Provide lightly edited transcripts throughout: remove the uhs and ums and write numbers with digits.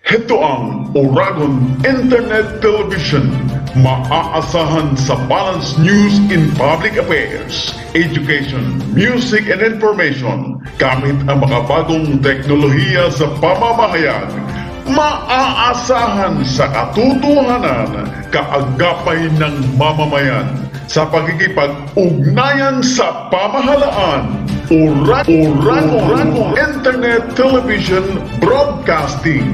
Heto ang Oragon Internet Television. Maaasahan sa Balance News in Public Affairs, Education, Music and Information gamit ang makabagong teknolohiya sa pamamahayag. Maaasahan sa katotohanan, kaagapay ng mamamayan sa pagkikipag-ugnayan sa pamahalaan. Oragon Internet Television Broadcasting.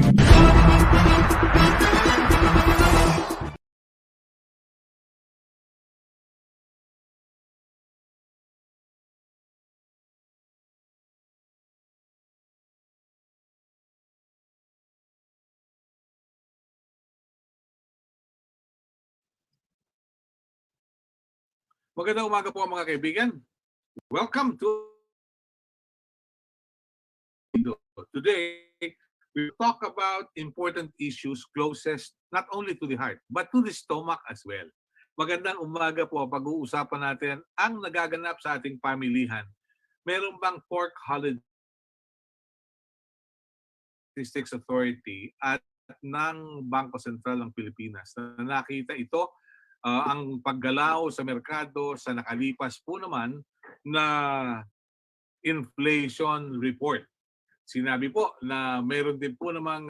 Magandang umaga po mga kaibigan. Welcome to Lido. Today, we talk about important issues closest not only to the heart, but to the stomach as well. Magandang umaga po. Pag-uusapan natin ang nagaganap sa ating pamilihan. Meron bang Pork Holiday Statistics Authority at ng Bangko Sentral ng Pilipinas na nakita ito ang paggalaw sa merkado sa nakalipas po naman na inflation report. Sinabi po na mayroon din po namang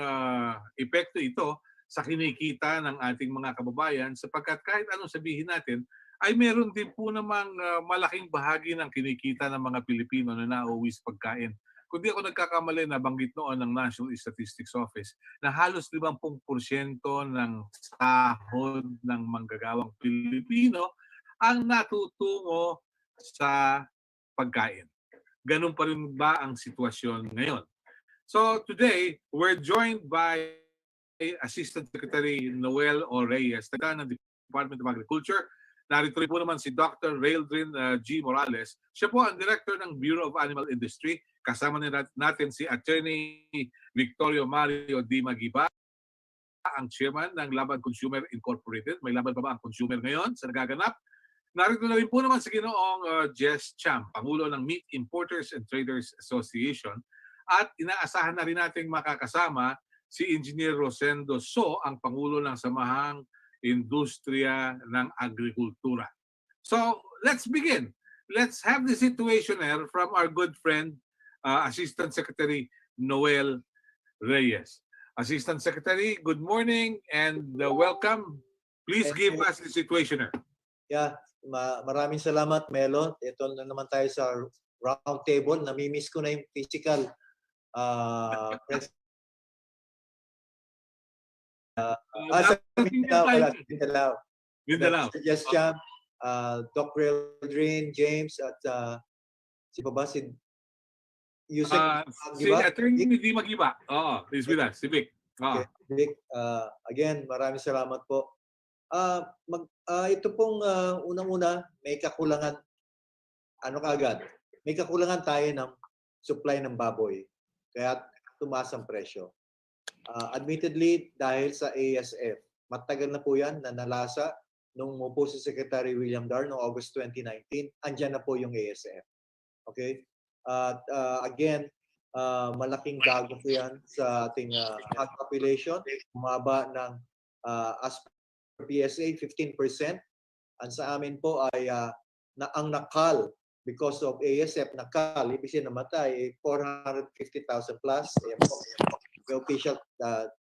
epekto ito sa kinikita ng ating mga kababayan sapagkat kahit anong sabihin natin ay meron din po namang malaking bahagi ng kinikita ng mga Pilipino na nauwi sa pagkain. Kung di ako nagkakamali, nabanggit noon ng National Statistics Office na halos 50% ng sahod ng manggagawang Pilipino ang natutungo sa pagkain. Ganun pa rin ba ang sitwasyon ngayon? So today, we're joined by Assistant Secretary Noel O. Reyes, taga ng Department of Agriculture. Narito rin po naman si Dr. Raildrin G. Morales. Siya po ang Director ng Bureau of Animal Industry. Kasama natin si Attorney Victorio Mario D. Magiba, ang Chairman ng Laban Consumer Incorporated. May laban pa ba ang consumer ngayon sa nagaganap? Narito na rin po naman si Ginoong Jess Cham, Pangulo ng Meat Importers and Traders Association. At inaasahan na rin nating makakasama si Engineer Rosendo So, ang Pangulo ng Samahang Industriya ng Agrikultura. So, let's begin. Let's have the situationer from our good friend, Assistant Secretary Noel Reyes. Assistant Secretary, good morning and welcome. Please give us the situationer. Yeah, maraming salamat, Melo. Ito na naman tayo sa roundtable. Namimiss ko na yung physical Mindanao. Yes, Cham, Doc Reldrin, James, at si Baba, si Yusek. Si Attorney D. Magiba. Oo, please with us. Si Vic. Okay, Vic, again, maraming salamat po. Ito pong unang-una, may kakulangan, may kakulangan tayo ng supply ng baboy. Kaya tumaas ang presyo. Admittedly, dahil sa ASF, matagal na po yan na nalasa nung umupo si Secretary William Dar noong August 2019, andyan na po yung ASF. Okay? Again, malaking dago po yan sa ating hog population. Bumaba ng as per PSA, 15%. Ang sa amin po ay ang nakal because of ASF, nakal, ibig sabihin namatay, 450,000 plus. May official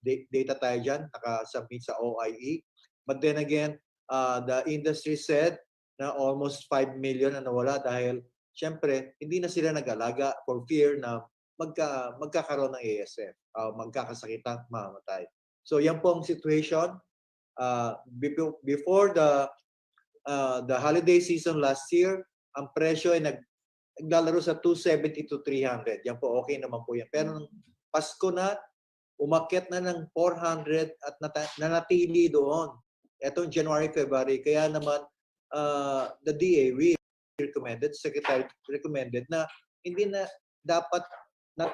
data tayo dyan, nakasubmit sa OIE. But then again, the industry said na almost 5 million na nawala dahil syempre, hindi na sila nag-alaga for fear na magkakaroon ng ASF, magkakasakitan, mamatay. So yan po ang situation. Before the holiday season last year, ang presyo ay naglalaro sa 270 to 300. Yan po, okay naman po yan. Pero nung Pasko na, umakyat na ng 400 at nanatili doon. Etong January, February. Kaya naman, the DA, we recommended, Secretary recommended na hindi na dapat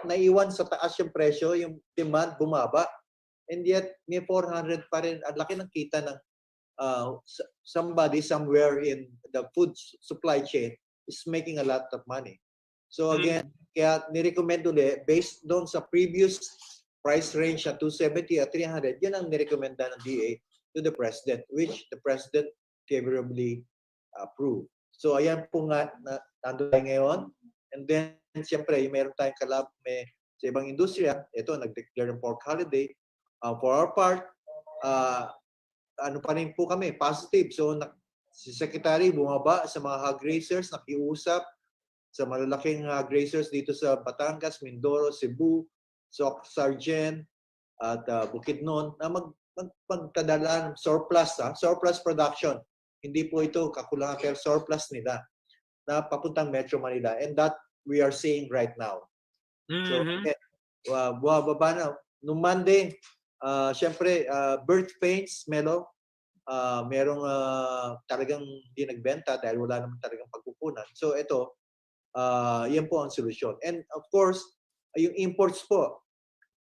naiwan sa taas yung presyo, yung demand bumaba. And yet, may 400 pa rin. Ang laki ng kita ng somebody somewhere in the food supply chain is making a lot of money. So again, kaya nirecommend ulit, based doon sa previous price range na 270 at 300, yan ang nirekomenda ng DA to the President, which the President favorably approved. So ayan po nga, nandun tayo ngayon. And then, siyempre, meron tayong sa ibang industriya, ito, nag-declare ng pork holiday. For our part, ano pa rin po kami, positive. So, si Secretary bumaba sa mga hog raisers, nakiusap sa malalaking grazers dito sa Batangas, Mindoro, Cebu, Sargent, at Bukidnon na magpadala ng surplus, surplus production. Hindi po ito kakulangan, pero surplus nila na papuntang Metro Manila. And that we are seeing right now. So, bumababa na. Noong Monday, syempre, birth pains, Melo, merong talagang hindi nagbenta dahil wala naman talagang pagkukunan. So ito, yan po ang solusyon. And of course, yung imports po,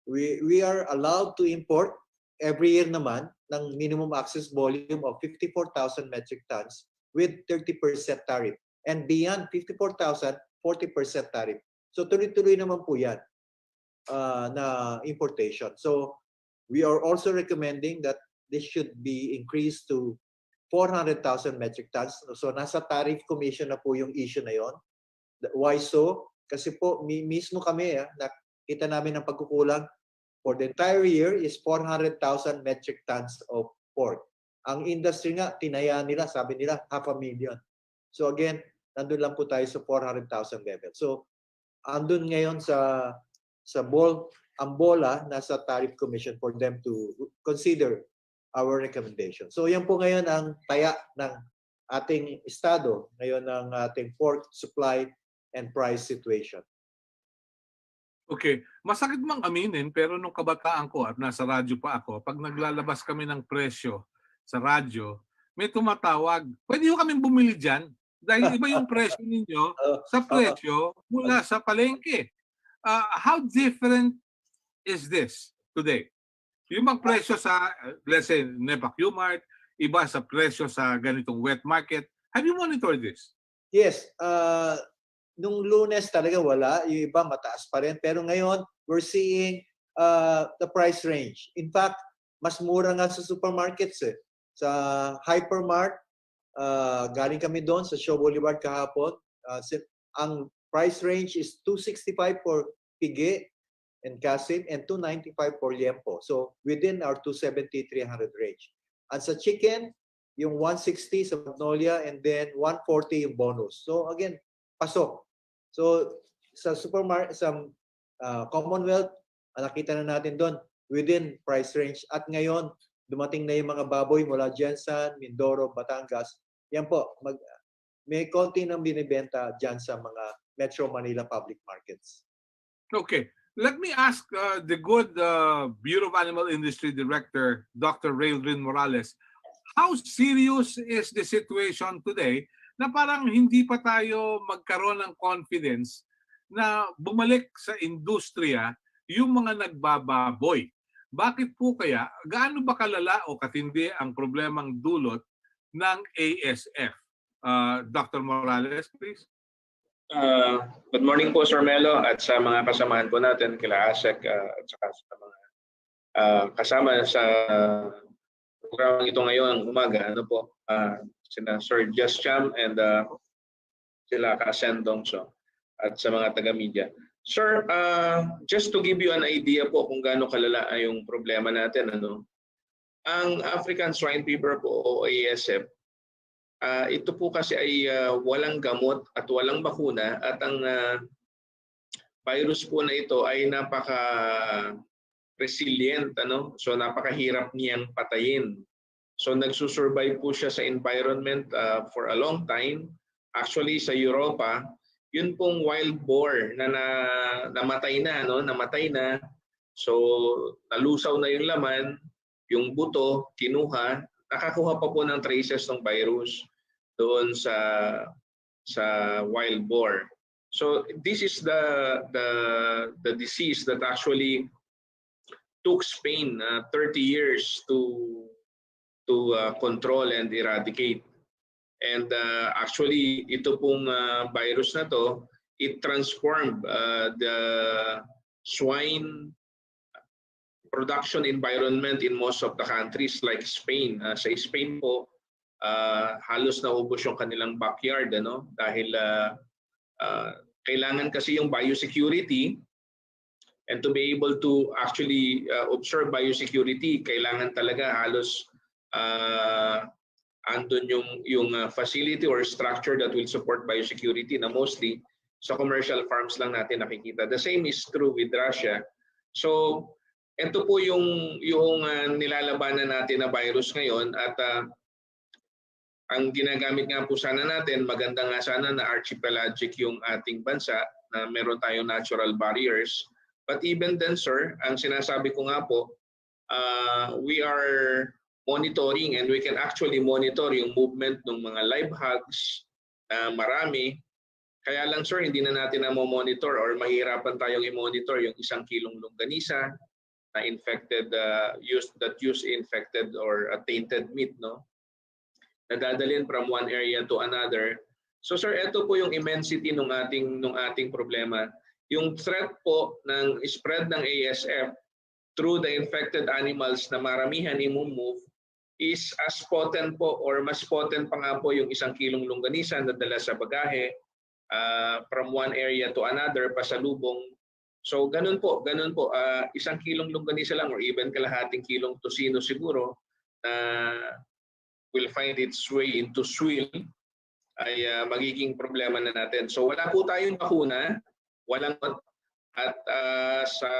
we are allowed to import every year naman ng minimum access volume of 54,000 metric tons with 30% tariff. And beyond 54,000, 40% tariff. So tuloy-tuloy naman po yan na importation. So we are also recommending that this should be increased to 400,000 metric tons. So nasa tariff commission na po yung issue na yon. Why so? Kasi po mismo kami, nakita namin ang pagkukulang for the entire year is 400,000 metric tons of pork. Ang industry nga, tinaya nila, sabi nila, 500,000. So again, nandun lang po tayo sa 400,000 level. So andun ngayon sa ang bola nasa tariff commission for them to consider our recommendation. So yan po ngayon ang taya ng ating estado, ngayon ng ating pork supply and price situation. Okay. Masakit mang aminin, pero nung kabataan ko at nasa radyo pa ako, pag naglalabas kami ng presyo sa radyo, may tumatawag, pwede ho kaming bumili dyan dahil iba yung presyo ninyo sa presyo mula sa palengke. How different is this today? Yung bang presyo sa, let's say, Nepac Mart, iba sa presyo sa ganitong wet market. Have you monitored this? Yes. Nung Lunes talaga wala. Yung iba mataas pa rin. Pero ngayon, we're seeing the price range. In fact, mas mura nga sa supermarkets eh. Sa Hypermart, galing kami doon sa Shaw Boulevard kahapon. Ang price range is 265 for pigi and kasim and 295 for liempo. So within our 270-300 range. And sa chicken, yung 160 sa Magnolia and then 140 yung bonus. So again, pasok. So sa supermarket, sa Commonwealth, nakita na natin doon within price range. At ngayon, dumating na yung mga baboy mula Jensan, Mindoro, Batangas. Yan po, may konti nang binibenta dyan sa mga Metro Manila public markets. Okay. Let me ask the good Bureau of Animal Industry Director, Dr. Raylrin Morales, how serious is the situation today na parang hindi pa tayo magkaroon ng confidence na bumalik sa industriya yung mga nagbababoy? Bakit po kaya? Gaano ba kalala o katindi ang problemang dulot ng ASF? Dr. Morales, please. Good morning po, Sir Melo, at sa mga kasamahan po natin, kila ASEC at saka sa mga kasama sa programang ito ngayong umaga. Ano po, sina Sir Jess Cham and sila Kasen Dongso at sa mga taga-media. Sir, just to give you an idea po kung gaano kalala yung problema natin, ang African Swine Fever po o ASF, ito po kasi ay walang gamot at walang bakuna at ang virus po na ito ay napaka-resilient, so napakahirap niyang patayin. So nagsusurvive po siya sa environment for a long time. Actually sa Europa, yun pong wild boar na namatay na, namatay na. So nalusaw na yung laman, yung buto, kinuha, nakakuha pa po ng traces ng virus doon sa wild boar. So this is the disease that actually took Spain 30 years to control and eradicate. And actually ito pong virus na to, it transformed the swine production environment in most of the countries like Spain. Sa Spain po, halos naubos yung kanilang backyard dahil kailangan kasi yung biosecurity, and to be able to actually observe biosecurity, kailangan talaga halos andun yung facility or structure that will support biosecurity na mostly sa commercial farms lang natin nakikita. The same is true with Russia. So ito po yung nilalabanan natin na virus ngayon, at ang ginagamit nga po sana natin, maganda nga sana na archipelagic yung ating bansa, na meron tayong natural barriers. But even then, sir, ang sinasabi ko nga po, we are monitoring, and we can actually monitor yung movement ng mga live hogs, marami. Kaya lang, sir, hindi na natin monitor or mahirapan tayong i-monitor yung 1 kilong longganisa na infected, that use infected or tainted meat, nadadalhin from one area to another. So sir, ito po yung immensity ng ating problema. Yung threat po ng spread ng ASF through the infected animals na maramihan i-move is as potent po, or mas potent pa nga po yung 1 kilong longganisa na dala sa bagahe from one area to another, pasalubong. So ganun po, 1 kilong longganisa lang or even kalahating kilong tosino siguro na will find its way into swill ay magiging problema na natin. So wala po tayong bakuna, at sa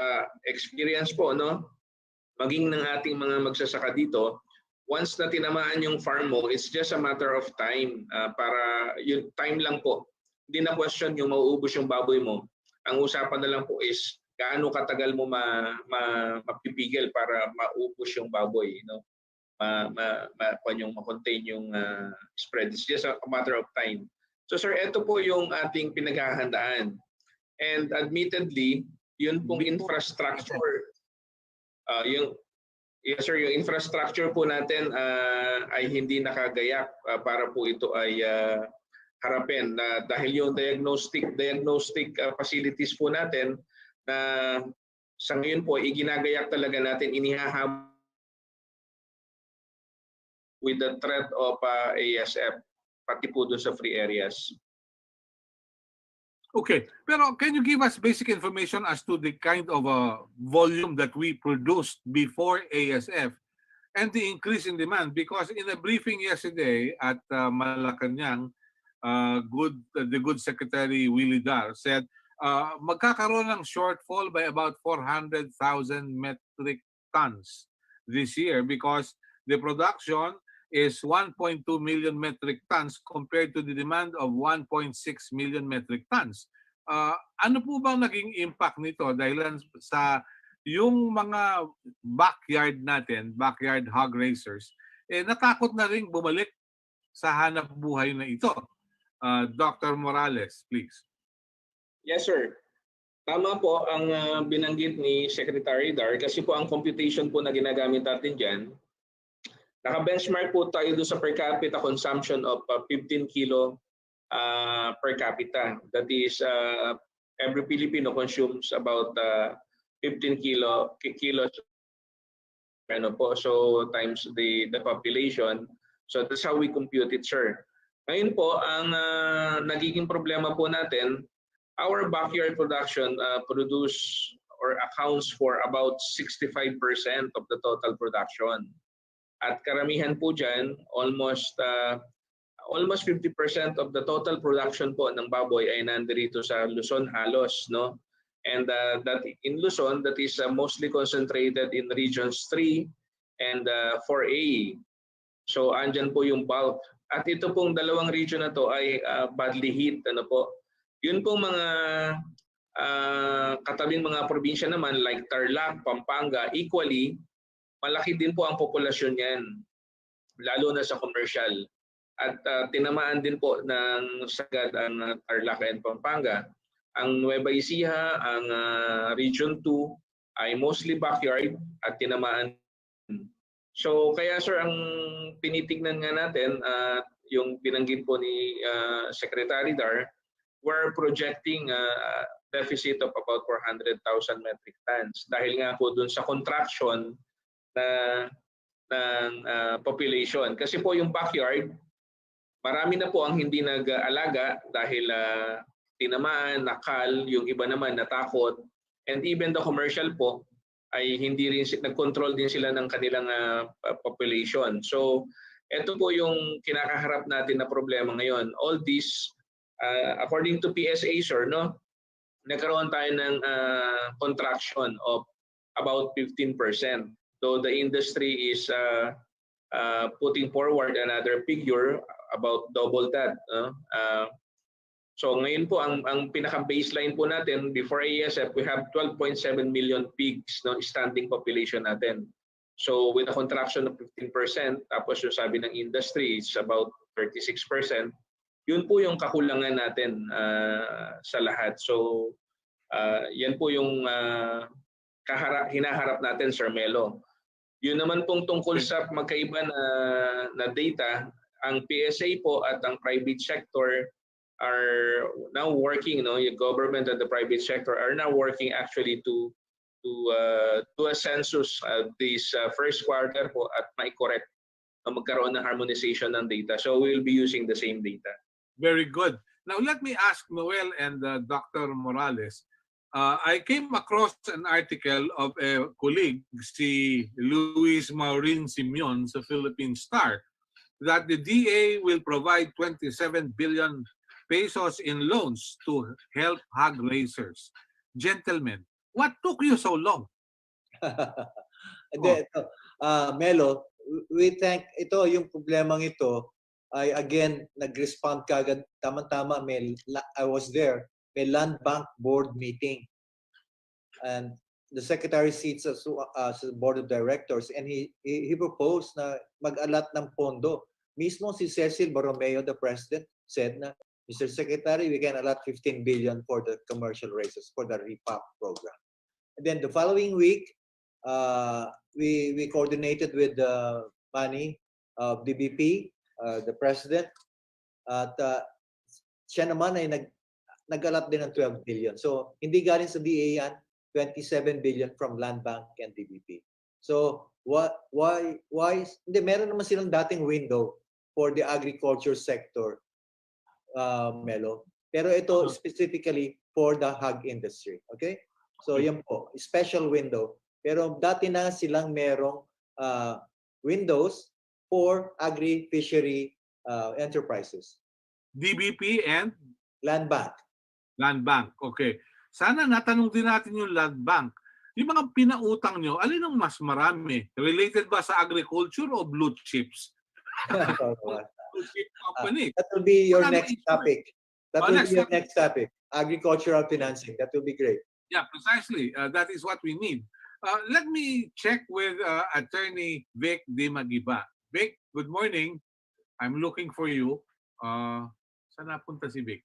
experience po, maging ng ating mga magsasaka dito, once na tinamaan yung farm mo, it's just a matter of time. Para yung time lang po, hindi na question yung mauubos yung baboy mo. Ang usapan na lang po is gaano katagal mo mapipigil para maubos yung baboy, ma-contain yung spread. It's just a matter of time. So sir, ito po yung ating pinaghahandaan. And admittedly, yun pong infrastructure, yung infrastructure po natin ay hindi nakagayak para po ito ay harapin. Dahil yung diagnostic facilities po natin na sa ngayon po, iginagayak talaga natin, inihahabol with the threat of ASF, pati po doon sa free areas. Okay, pero can you give us basic information as to the kind of volume that we produced before ASF and the increase in demand? Because in a briefing yesterday at Malacanang, the good Secretary Willie Dar said magkakaroon ng shortfall by about 400,000 metric tons this year because the production is 1.2 million metric tons compared to the demand of 1.6 million metric tons. Ano po bang naging impact nito dahil sa yung mga backyard natin, backyard hog raisers, natakot na rin bumalik sa hanap buhay na ito? Dr. Morales, please. Yes, sir. Tama po ang binanggit ni Secretary Dar, kasi po ang computation po na ginagamit natin dyan, naka-benchmark po tayo doon sa per capita consumption of 15 kilo per capita. That is, every Filipino consumes about 15 kilos so times the population. So that's how we compute it, sir. Ngayon po, ang nagiging problema po natin, our backyard production produce or accounts for about 65% of the total production. At karamihan po dyan, almost 50% of the total production po ng baboy ay nandito sa Luzon halos, And that in Luzon, that is mostly concentrated in regions 3 and 4A. So andyan po yung bulk. At ito pong dalawang region na to ay badly hit, Yun pong mga katabing mga probinsya naman like Tarlac, Pampanga, equally malaki din po ang populasyon niyan, lalo na sa commercial. At tinamaan din po ng sagad ang Tarlac and Pampanga. Ang Nueva Ecija, ang Region 2 ay mostly backyard at tinamaan. So kaya sir, ang tinitignan nga natin, yung binanggit po ni Secretary Dar, we're projecting deficit of about 400,000 metric tons dahil nga po dun sa contraction ng population. Kasi po yung backyard, marami na po ang hindi nag-alaga dahil tinamaan, nakal, yung iba naman natakot. And even the commercial po ay hindi rin nag-control din sila ng kanilang population. So ito po yung kinakaharap natin na problema ngayon. All this, according to PSA, sir, no, nagkaroon tayo ng contraction of about 15%. So the industry is putting forward another figure about double that. So ngayon po ang pinaka-baseline po natin before ASF, we have 12.7 million pigs, no, standing population natin. So with a contraction of 15%, tapos yung sabi ng industry is about 36%, yun po yung kakulangan natin sa lahat. So yan po yung hinaharap natin, Sir Melo. Yun naman pong tungkol sa magkaiba na data, ang PSA po at ang private sector are now working, no, yung government and the private sector are now working actually to do a census this first quarter po at may correct magkaroon ng harmonization ng data. So we will be using the same data. Very good. Now let me ask Noel and Dr. Morales. I came across an article of a colleague, si Luis Maurin Simeon sa Philippine Star, that the DA will provide 27 billion pesos in loans to help hog raisers. Gentlemen, what took you so long? Melo, we think ito yung problemang ito ay again nag-respond kagad tama-tama. I was there. May land bank board meeting and the secretary sits as the board of directors and he proposed na mag-alat ng pondo. Mismo si Cecil Borromeo, the president, said na, Mr. Secretary, we can allot 15 billion for the commercial races for the repop program. And then the following week, we coordinated with the money of DBP, the president, at siya naman ay nag-alat din ng 12 billion. So hindi galing sa DA yan, 27 billion from Land Bank and DBP. So why hindi, meron naman silang dating window for the agriculture sector, Melo. Pero ito specifically for the hog industry. Okay? So yan po, special window. Pero dati na silang merong windows for agri-fishery enterprises. DBP and? Land Bank. Land Bank, okay. Sana natanong din natin yung Land Bank. Yung mga pinautang nyo, alin ang mas marami? Related ba sa agriculture o blue chips? Blue chip company. That will be your next topic. That will be your next topic. Agricultural financing. That will be great. Yeah, precisely. That is what we need. Let me check with Attorney Vic Di Magiba. Vic, good morning. I'm looking for you. Saan napunta si Vic?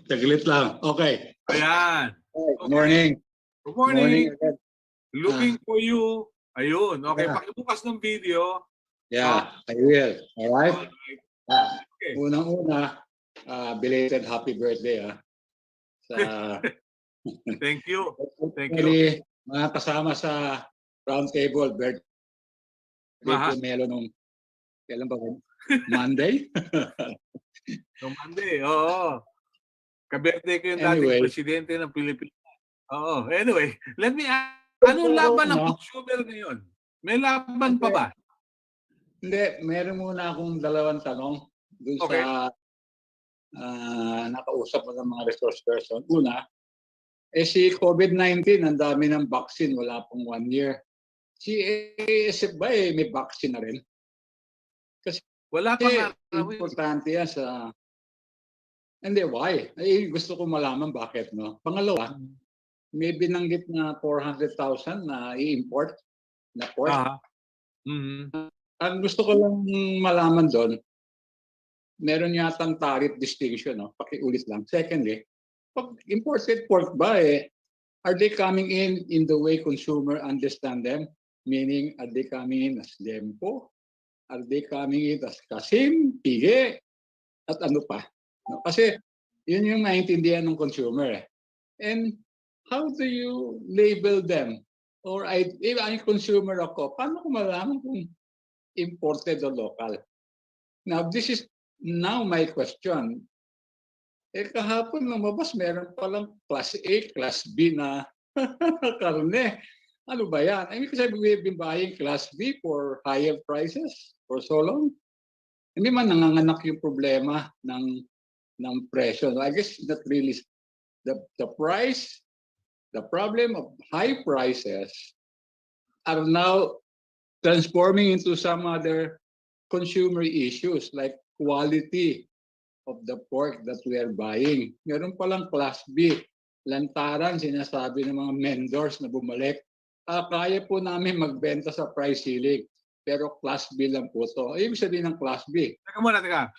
Taglit lang. Okay. Ayan. Good morning. Good morning. Morning. Looking for you. Ayun. Okay, pakibukas ng video. Yeah, I will. All right. Okay. Unang-una, belated happy birthday. Sa Thank you. Thank you. Really, mga kasama sa Roundtable, birthday Melo nung kailan ba? Monday? No Monday, oo. Ka-birthday ko yung dating presidente ng Pilipinas. Oo. Anyway, let me ask, anong laban ng consumer ngayon? May laban pa ba? Hindi, meron muna akong dalawang tanong dun sa nakausap mo ng mga resource person. Una, si COVID-19, ang dami ng vaccine, wala pong 1 year. Si ASF ba may vaccine na rin? Kasi wala pa nga. Importante yan sa... Hindi, why? Gusto ko malaman bakit, no? Pangalawa, may binanggit na 400,000 na i-import na pork. Ang gusto ko lang malaman doon, meron yatang tariff distinction, no? Pakiulit lang. Secondly, pag imported pork ba are they coming in the way consumer understand them? Meaning, are they coming in as lempo? Are they coming in as kasim, pige, at ano pa? No? Kasi yun yung naiintindihan ng consumer. And how do you label them? Or if I'm consumer ako, paano ko malaman kung imported o local? Now, this is now my question. Kahapon lumabas, meron palang class A, class B na karne. Ano ba yan? I mean, kasi we've been buying class B for higher prices for so long. Hindi man nanganganak yung problema ng presyo. I guess not really the price, the problem of high prices are now transforming into some other consumer issues like quality of the pork that we are buying. Meron palang class B, lantaran, sinasabi ng mga vendors na bumalik, kaya po namin magbenta sa price ceiling, pero class B lang po to. Ibig sabihin ng class B. Teka muna, teka.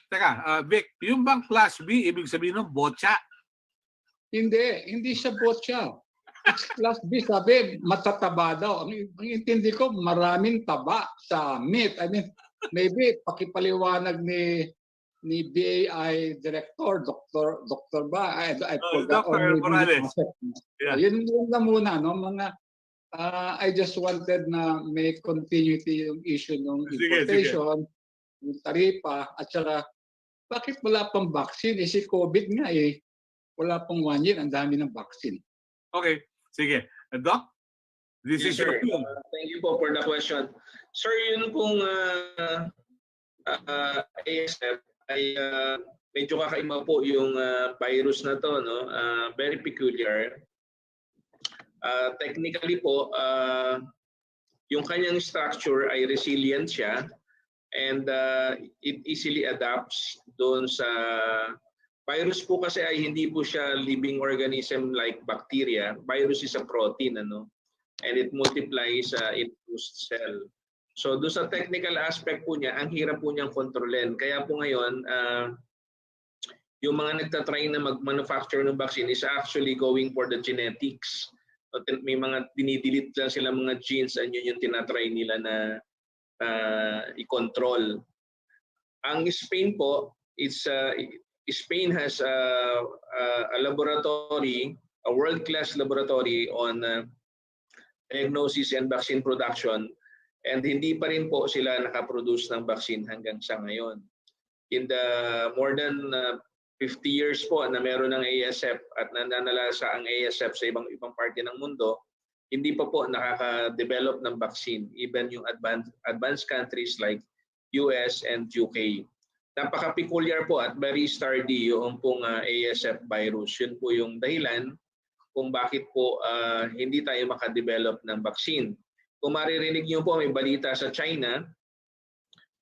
Vic, yung bang class B, ibig sabihin ng botcha? Hindi siya botcha. It's class B, sabi, matataba daw. Ang intindi ko, maraming taba sa meat. I mean, maybe pakipaliwanag ni BAI Director, Dr. ba? I forgot. Dr. Morales. Yeah. Yun na muna, no? Mga, I just wanted na may continuity yung issue ng importation, yung taripa, at saka, bakit wala pang vaccine? Si COVID nga eh. Wala pang 1 year, ang dami ng vaccine. Okay, sige. Doc, this is your field. Thank you po for the question. Sir, yun pong ASF ay medyo kakaiba po yung virus na to, no? Very peculiar. Technically po, yung kanyang structure ay resilient siya and it easily adapts doon sa virus po kasi ay hindi po siya living organism like bacteria. Virus is a protein, ano? And it multiplies in host cell. So doon sa technical aspect po niya, ang hirap po niyang kontrolin. Kaya po ngayon, yung mga nagtatry na mag-manufacture ng vaccine is actually going for the genetics. May mga dinidelete lang sila mga genes, and yun yung tinatry nila na i-control. Ang Spain po, Spain has a laboratory, a world-class laboratory on diagnosis and vaccine production, and hindi pa rin po sila nakaproduce ng vaccine hanggang sa ngayon. In the more than 50 years po na meron ng ASF at nananalasa ang ASF sa ibang parte ng mundo, hindi pa po nakaka-develop ng vaccine, even yung advanced countries like US and UK. Napaka-peculiar po at very sturdy yung pong ASF virus. Yun po yung dahilan kung bakit po hindi tayo makadevelop ng vaccine. Kung maririnig niyo po, may balita sa China,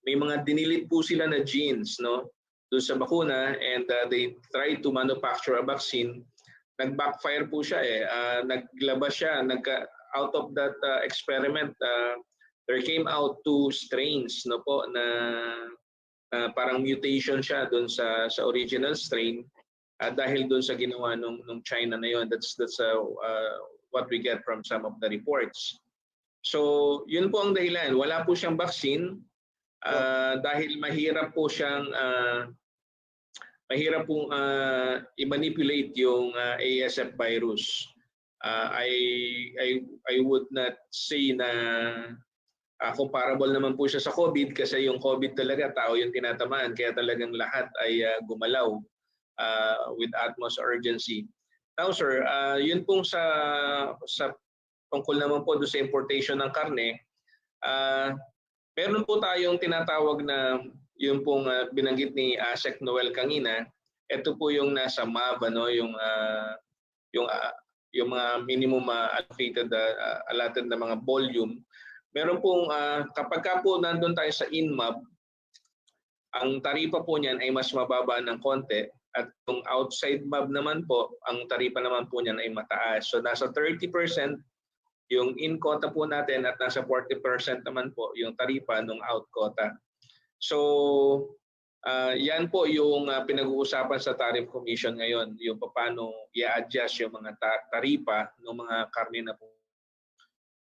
may mga dinilit po sila na genes, no, doon sa bakuna, and they tried to manufacture a vaccine. Nag-backfire po siya eh. Naglabas siya, out of that experiment, there came out 2 strains, no po, na parang mutation siya doon sa original strain dahil doon sa ginawa nung China na yon. That's what we get from some of the reports. So, yun po ang dahilan. Wala po siyang vaccine dahil mahirap po siyang i-manipulate yung ASF virus. I would not say na comparable naman po siya sa COVID kasi yung COVID talaga tao yung tinatamaan kaya talagang lahat ay gumalaw with utmost urgency. Now sir, yun pong sa tungkol naman po doon sa importation ng karne, meron po tayong tinatawag na yung pong binanggit ni Asek Noel kanina. Ito po yung nasa MAV, ano, yung mga minimum allocated allotted na mga volume. Meron pong kapag ka po nandun tayo sa INMAB, ang taripa po niyan ay mas mababa ng konti, at yung outside MAB naman po, ang taripa naman po niyan ay mataas. So nasa 30% yung in quota po natin at nasa 40% naman po yung taripa ng out quota. So yan po yung pinag-uusapan sa Tariff Commission ngayon, yung paano i-adjust yung mga taripa ng mga karne na po.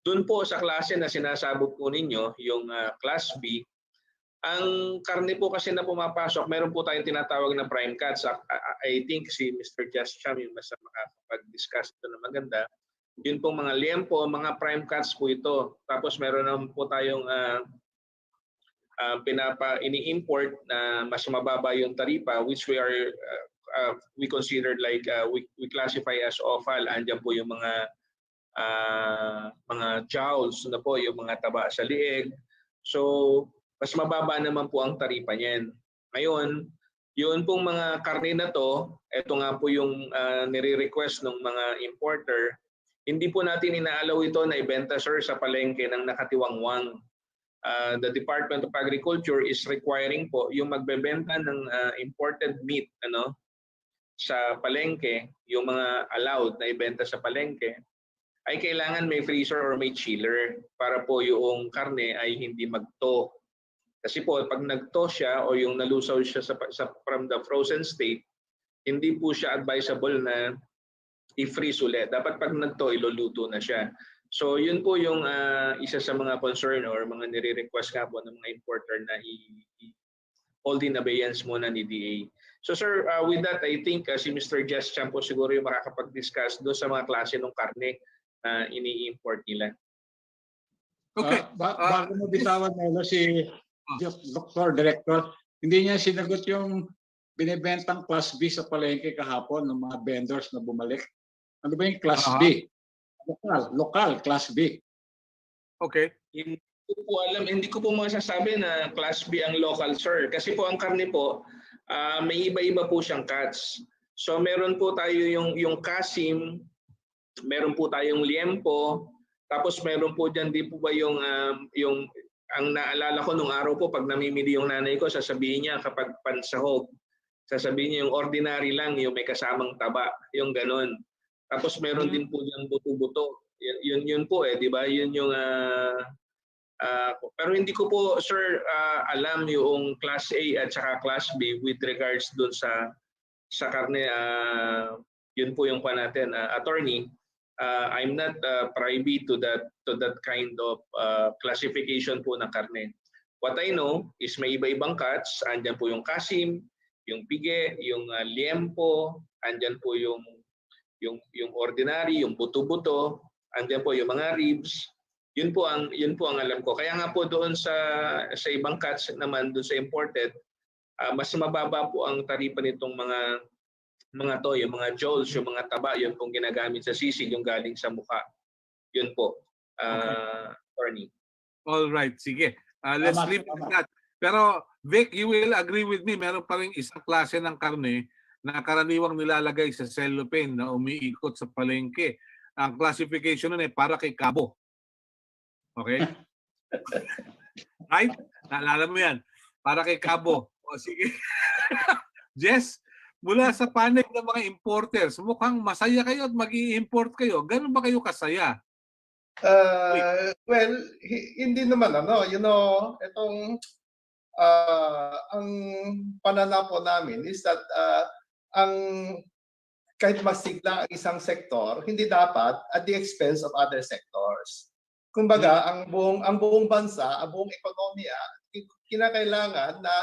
Doon po sa klase na sinasabog po ninyo, yung Class B, Ang karne po kasi na pumapasok, meron po tayong tinatawag na prime cuts. I think si Mr. Just Cham yung mas makakapag-discuss ito na maganda. Yun pong mga liempo, mga prime cuts po ito. Tapos meron naman po tayong ini-import na mas mababa yung taripa, which we considered like we classify as offal. Andiyan po yung mga jowls na po, yung mga taba sa lieg. So mas mababa naman po ang taripa niyan. Ngayon, yun pong mga karne na to, ito nga po yung nire-request ng mga importer. Hindi po natin inaalaw ito na ibenta, sir, sa palengke ng nakatiwangwang. The Department of Agriculture is requiring po yung magbebenta ng imported meat sa palengke, yung mga allowed na ibenta sa palengke, ay kailangan may freezer or may chiller para po yung karne ay hindi magto. Kasi po pag nagto siya o yung nalusaw siya from the frozen state, hindi po siya advisable na i-freeze ulit. Dapat pag nagto, iluluto na siya. So yun po yung isa sa mga concern or mga nire-request nga po ng mga importer na hold in abeyance muna ni DA. So sir, with that, I think si Mr. Jess Chan po siguro yung makakapag-discuss doon sa mga klase ng karne na ini-import nila. Okay. Bago mo bitawan Melo si Dr. Director, hindi niya sinagot yung binibentang Class B sa palengke kahapon ng mga vendors na bumalik. Ano ba yung Class B? Local, Class B. Okay. Hindi ko po alam, hindi ko po masasabi na Class B ang local, sir. Kasi po ang karne po, may iba-iba po siyang cuts. So meron po tayo yung kasim, meron po tayong liempo, tapos meron po dyan, di po ba yung ang naalala ko nung araw po, pag namimili yung nanay ko, sasabihin niya kapag pansahog, sasabihin niya yung ordinary lang, yung may kasamang taba, yung ganun. Tapos meron din po yung buto-buto. Yun po di ba? Yun yung pero hindi ko po, sir, alam yung Class A at saka Class B with regards dun sa karne. Yun po yung pa natin, attorney. I'm not privy to that kind of classification po ng karne. What I know is may iba-ibang cuts. Andyan po yung kasim, yung pige, yung liempo, andyan po yung ordinary, yung buto-buto, andyan po yung mga ribs. Yun po ang alam ko. Kaya nga po doon sa ibang cuts naman, doon sa imported, mas mababa po ang taripa nitong mga to, yung mga jowls, yung mga taba, yun pong ginagamit sa sisig, yung galing sa mukha. Yun po, attorney. All right, sige. Let's leave it at that. Pero Vic, you will agree with me, meron pa rin isang klase ng karne na karaniwang nilalagay sa cellophane na umiikot sa palengke. Ang classification nun para kay kabo. Okay? Right? Naalala mo yan. Para kay kabo. O sige. Jess, mula sa panig ng mga importers, mukhang masaya kayo at mag-i-import kayo. Ganun ba kayo kasaya? Well, hindi naman itong ang pananaw po namin is that kahit masigla ang isang sektor, hindi dapat at the expense of other sectors. Kumbaga, ang buong bansa, ang buong ekonomiya, kinakailangan na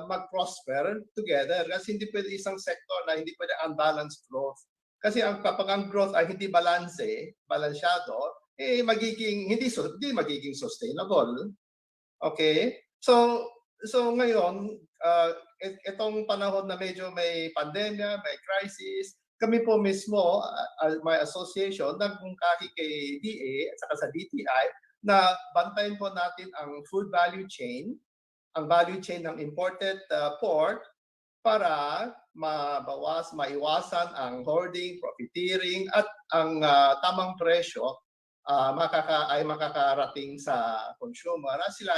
mag-prosper together kasi hindi pwede isang sector na hindi pwede unbalanced growth. Kasi kapag ang growth ay hindi balansyado, hindi magiging sustainable. Okay? So ngayon, itong panahon na medyo may pandemya, may crisis, kami po mismo, my association, nagmungkahi kay DA at saka sa DTI na bantayan po natin ang food value chain, ang value chain ng imported pork para maiwasan ang hoarding, profiteering at ang tamang presyo ay makakarating sa consumer na sila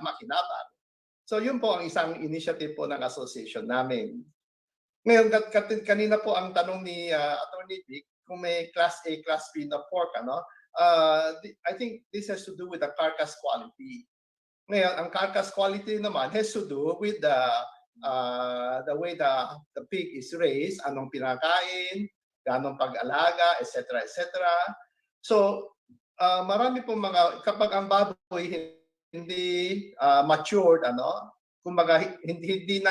makinabang. So yun po ang isang initiative po ng association namin. Ngayon, kanina po ang tanong ni Attorney Vic kung may Class A, Class B na pork, I think this has to do with the carcass quality. Ngayon, ang carcass quality naman has to do with the way the pig is raised, anong pinakain, ganong pag-alaga, etc. etc. So, marami pong kapag ang baboy matured, ano, kumbaga hindi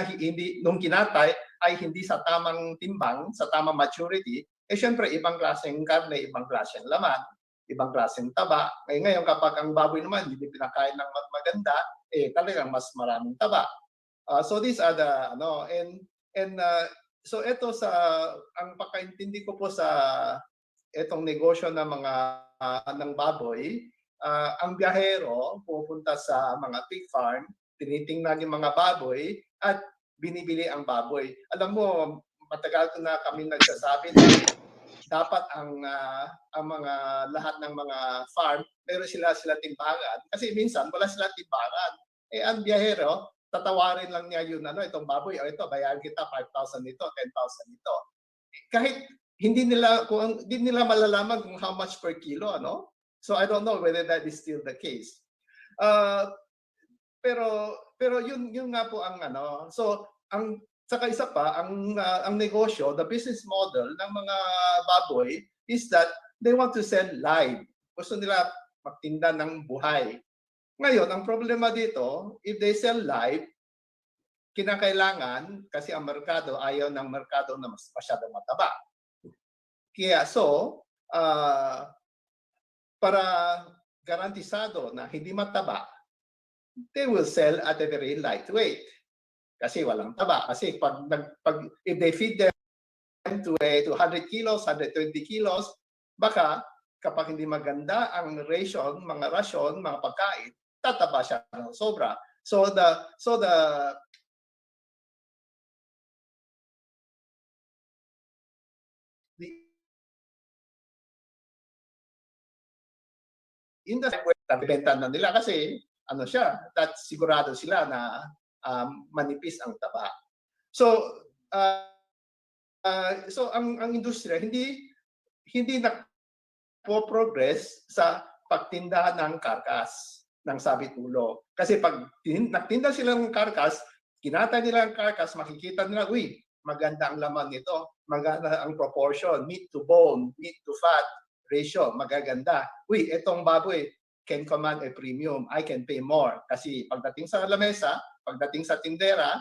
nung kinatay ay hindi sa tamang timbang, sa tamang maturity, syempre ibang klaseng karne, ibang klaseng laman, ibang klaseng taba. Ngayon kapag ang baboy naman hindi pinakain ng maganda, talagang mas maraming taba. So these are the so ito sa ang pagkaintindi ko po sa etong negosyo ng mga ng baboy, ang biyahero pupunta sa mga pig farm, tinitingnan yung mga baboy at binibili ang baboy. Alam mo, matagal ko na kami nagsasabi na dapat ang mga lahat ng mga farm meron sila timbangan kasi minsan wala sila timbangan. Ang biyahero tatawarin lang niya yun itong baboy ito bayaran kita 5,000 nito, 10,000 nito. Kahit hindi nila malalaman kung how much per kilo So I don't know whether that is still the case. Pero yun nga po ang So ang saka isa pa ang negosyo, the business model ng mga baboy is that they want to sell live. Gusto nila magtinda ng buhay. Ngayon, ang problema dito, if they sell live, kinakailangan kasi ang merkado ayaw ng merkado na masyadong mataba. Kaya para garantisado na hindi mataba, they will sell at a very lightweight. Kasi walang taba. Kasi if they feed them to 100 kilos, 120 kilos, baka kapag hindi maganda ang ration, mga pagkain, tataba siya ng sobra. So the industry benta na nila kasi sigurado sila na manipis ang taba. So ang industriya hindi progress sa pagtinda ng karkas ng sabit-ulo. Kasi pag nagtinda sila ng karkas, kinatay nila ang karkas, makikita nila, maganda ang laman nito, maganda ang proportion, meat to bone, meat to fat ratio, magaganda. Itong baboy can command a premium. I can pay more. Kasi pagdating sa lamesa, pagdating sa tindera,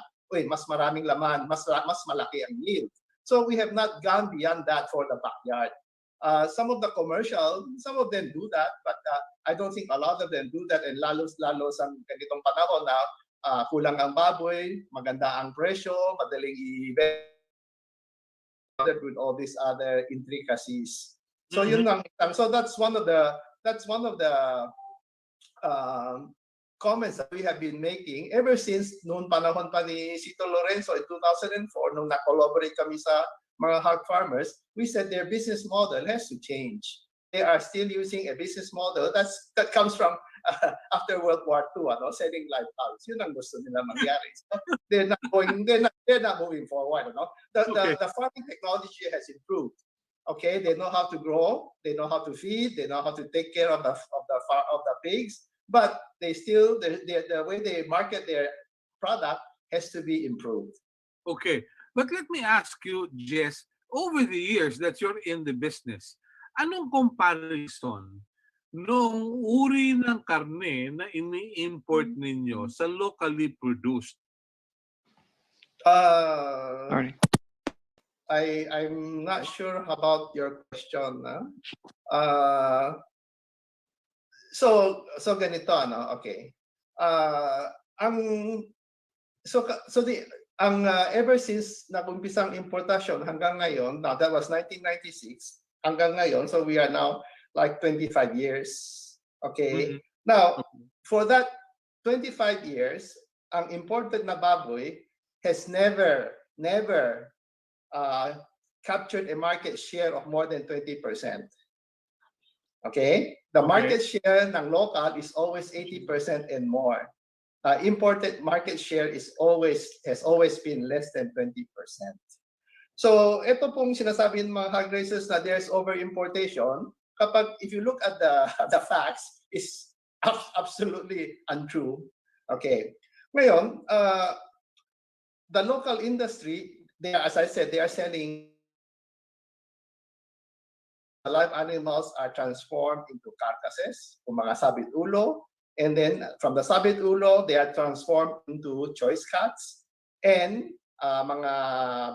mas maraming laman, mas malaki ang yield. So we have not gone beyond that for the backyard. Some of the commercial, some of them do that, but I don't think a lot of them do that. And lalo sa ganitong panahon na kulang ang baboy, maganda ang presyo, madaling i-bet with all these other intricacies. So yun lang. So that's one of the comments that we have been making ever since noon panahon pa ni Sito Lorenzo in 2004 nung na-collaborate kami sa mga hog farmers. We said their business model has to change. They are still using a business model that comes from after World War II, selling live cows. Yun ang gusto nila mangyari. So they're not moving forward. The farming technology has improved. Okay, they know how to grow, they know how to feed, they know how to take care of the pigs, but the way they market their product has to be improved. Okay, but let me ask you, Jess, over the years that you're in the business, anong comparison nung uri ng karne na ini-import ninyo sa locally produced? I'm not sure about your question. So ganito okay. Ever since nag-umpisang importasyon hanggang ngayon, now that was 1996 hanggang ngayon, so we are now like 25 years. Okay. Now, for that 25 years, ang imported na baboy has never captured a market share of more than 20%. Okay? The market share ng local is always 80% and more. Imported market share has always been less than 20%. So, ito pong sinasabi ng mga hog raisers na there's over-importation, if you look at the facts, is absolutely untrue. Okay. Ngayon, the local industry, as I said, they are selling live animals are transformed into carcasses, kung mga sabit ulo, And then from the sabit ulo, they are transformed into choice cuts and mga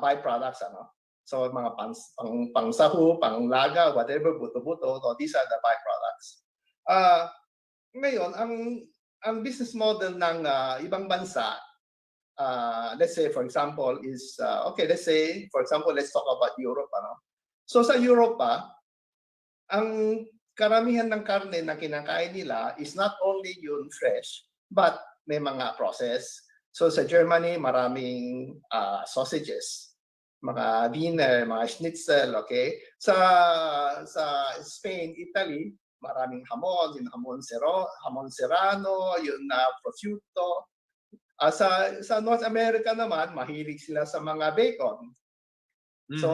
byproducts. So mga pangsahu, panglaga, whatever, buto-buto, so these are the byproducts. Ngayon, ang business model ng ibang bansa, let's say for example is, let's talk about Europe. So sa Europa, ang karamihan ng karne na kinakain nila is not only yun fresh, but may mga process. So sa Germany, maraming sausages, mga Wiener, mga schnitzel, okay? Sa Spain, Italy, maraming hamon, yung hamon serrano, yung prosciutto. Sa North America naman, mahilig sila sa mga bacon. So,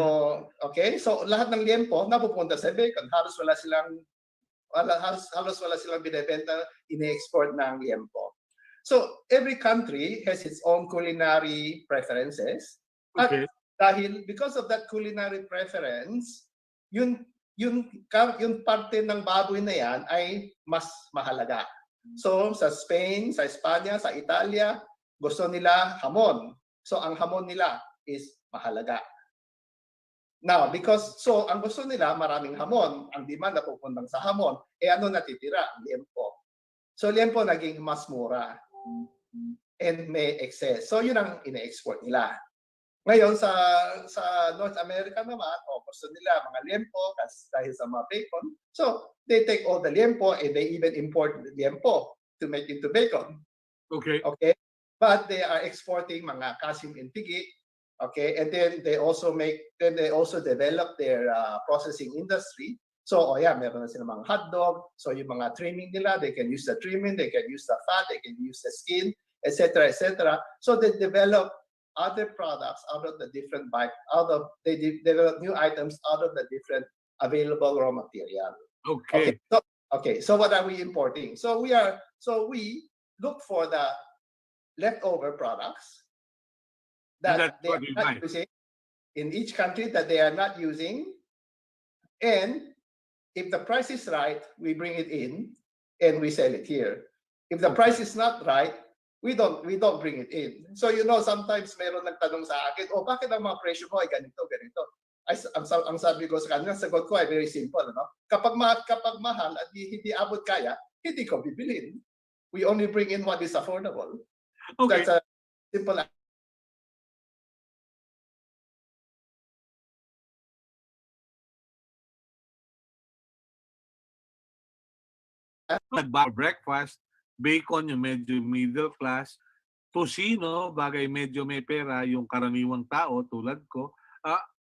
okay, so lahat ng liempo napupunta sa bacon. Halos wala silang binebenta, ine-export ng liempo. So, every country has its own culinary preferences. Okay. At dahil because of that culinary preference, yung parte ng baboy na yan ay mas mahalaga. So, sa Spain, sa Espanya, sa Italia, gusto nila hamon. So, ang hamon nila is mahalaga. Now, ang gusto nila maraming hamon, ang demand na pupuntang sa hamon, ano natitira? Liempo. So, liempo naging mas mura and may excess. So, yun ang ine-export nila. Ngayon, sa North America naman, gusto nila mga liempo dahil sa mga bacon. So, they take all the liempo and they even import the liempo to make into bacon. Okay. Okay? But they are exporting mga kasim and pigi. Okay, and then they also develop their processing industry. So, meron na sila mga hotdog. So, yung mga trimming nila, they can use the trimming, they can use the fat, they can use the skin, etc., etc. So, they develop other products out of the different they develop new items out of the different available raw material. Okay. So what are we importing? So we look for the leftover products that they are not using in each country that they are not using, and if the price is right, we bring it in and we sell it here. If the price is not right, we don't bring it in. So sometimes meron nagtanong sa akin, bakit ang mga presyo mo ay ganito? Ang sabi ko sa kanila, sagot ko ay very simple. Kapag mahal at hindi abot kaya, hindi ko bibilhin. We only bring in what is affordable. Okay. That's a simple. Breakfast, bacon yung medyo middle class, tocino, bagay medyo may pera yung karaniwang tao tulad ko.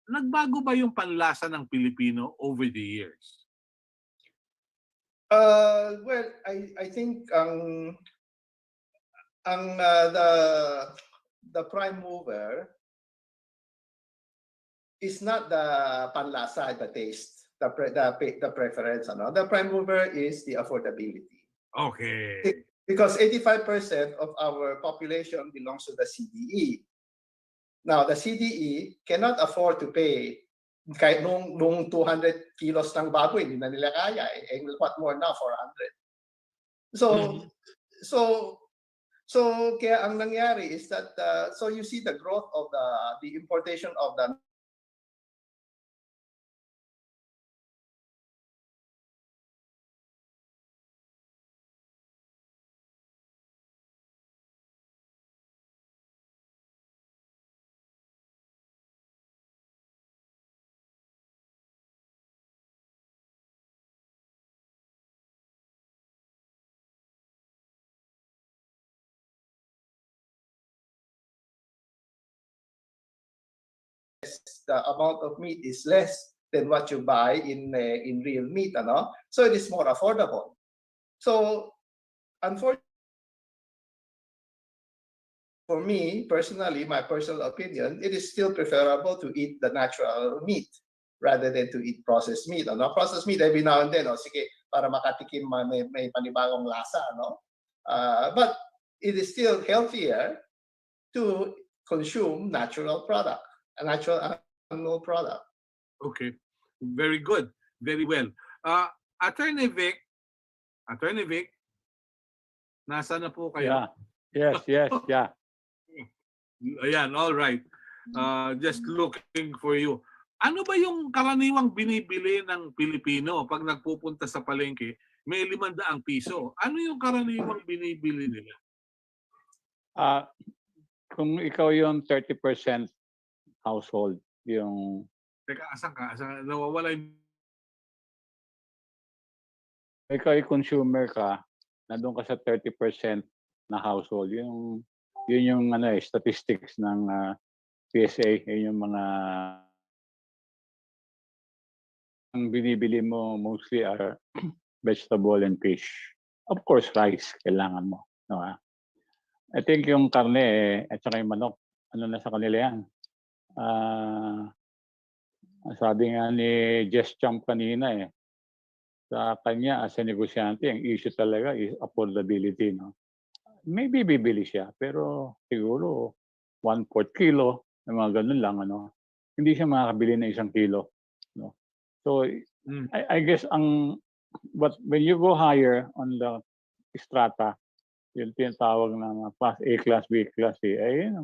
Nagbago ba yung panlasa ng Pilipino over the years? Well, I think the prime mover is not the panlasa, the taste, the preference. The prime mover is the affordability. Okay. Because 85% of our population belongs to the CDE. Now, the CDE cannot afford to pay kahit nung 200 kilos ng baboy, hindi na nila kaya. And what more now, 400. So kaya ang nangyari is that, so you see the growth of the importation of the amount of meat is less than what you buy in real meat, so it is more affordable. So, unfortunately, for me personally, my personal opinion, it is still preferable to eat the natural meat rather than to eat processed meat. Processed meat every now and then, sige, para makatikim may panibagong lasa, but it is still healthier to consume natural product. A natural animal product. Okay. Very good. Very well. Attorney Vic, Nasaan na po kayo? Yeah. Yeah. Ayan, all right. Just looking for you. Ano ba yung karaniwang binibili ng Pilipino pag nagpupunta sa palengke? May 500 piso. Ano yung karaniwang binibili nila? Kung ikaw yung 30% household, yung Teka, asan ka? Nawawala yung... ikaw yung consumer ka, nandun ka sa 30% na household, yun yung statistics ng PSA, yun yung mga ang binibili mo mostly are vegetable and fish. Of course, rice, kailangan mo. No? I think yung karne at saka yung manok, ano na sa kanila yan. Sabi nga ni Jess Champ kanina sa kanya as a negosyante, ang issue talaga is affordability. No? Maybe bibili siya, pero siguro 1/4 kilo, mga ganun lang. Hindi siya makakabili ng 1 kilo. No? So, I guess but when you go higher on the strata, yung tinatawag na mga class A, class B, class C, ay yan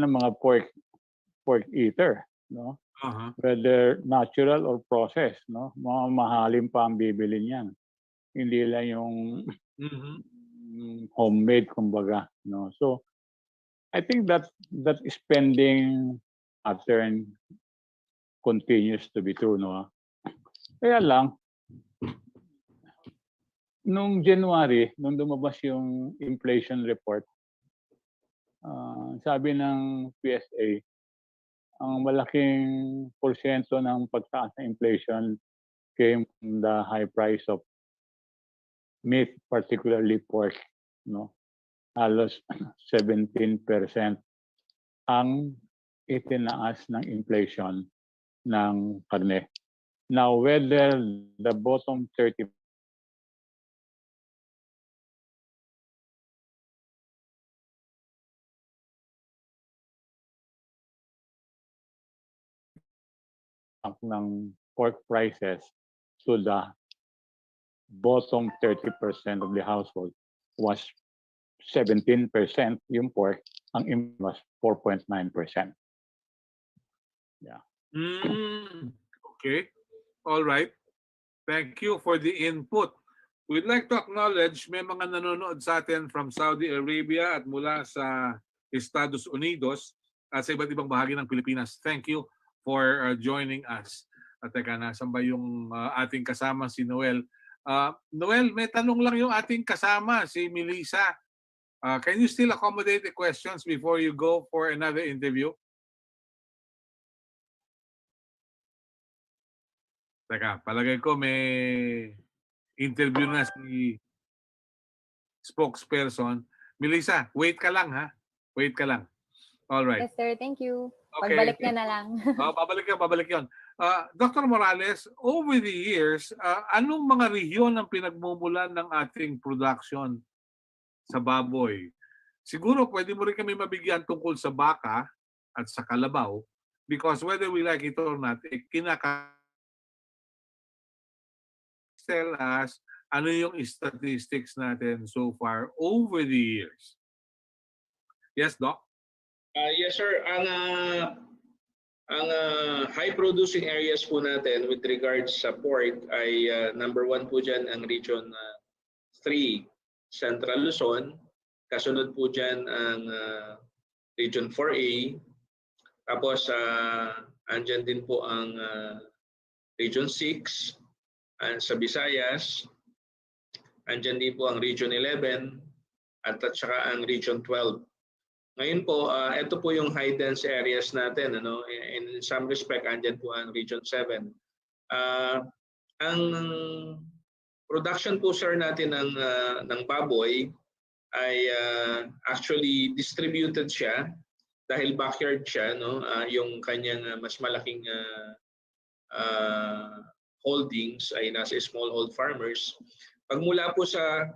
ang mga pork eater, no? Whether natural or processed, no? Mga mahalin pa ang bibili niyan. Hindi lang yung homemade, kumbaga, no? So, I think that spending pattern continues to be true, no? Kaya lang, nung January, nung lumabas yung inflation report, sabi ng PSA, ang malaking porsyento ng pagtaas ng inflation came from the high price of meat, particularly pork, no? Halos 17% ang itinaas ng inflation ng karne. Now, whether the bottom 30% ng pork prices to the bottom 30% of the household was 17% yung pork, ang income was 4.9%. Yeah. Okay. All right. Thank you for the input. We'd like to acknowledge may mga nanonood sa atin from Saudi Arabia at mula sa Estados Unidos at sa iba't ibang bahagi ng Pilipinas. Thank you for joining us. At teka, nasan ba yung ating kasama si Noel? Noel, may tanong lang yung ating kasama, si Melissa. Can you still accommodate the questions before you go for another interview? Teka, palagay ko may interview na si spokesperson. Melissa, wait ka lang ha. Wait ka lang. All right. Yes, sir. Thank you. Okay. Pagbalik niya na lang. Babalik yun. Dr. Morales, over the years, anong mga rehiyon ang pinagmumulan ng ating production sa baboy? Siguro pwede mo rin kami mabigyan tungkol sa baka at sa kalabaw because whether we like it or not, tell us ano yung statistics natin so far over the years. Yes, Doc? Yes, sir. Ang high producing areas po natin with regards sa pork ay number 1 po dyan ang Region 3, Central Luzon. Kasunod po dyan ang Region 4A. Tapos andyan din po ang Region 6 sa Visayas. Andyan din po ang Region 11 at saka ang Region 12. Ngayon po, ito po yung high dense areas natin. In some respect, andyan po ang Region 7. Ang production po, sir, natin ng baboy ay actually distributed siya dahil backyard siya, yung kanyang mas malaking holdings ay nasa smallhold farmers. Pagmula po sa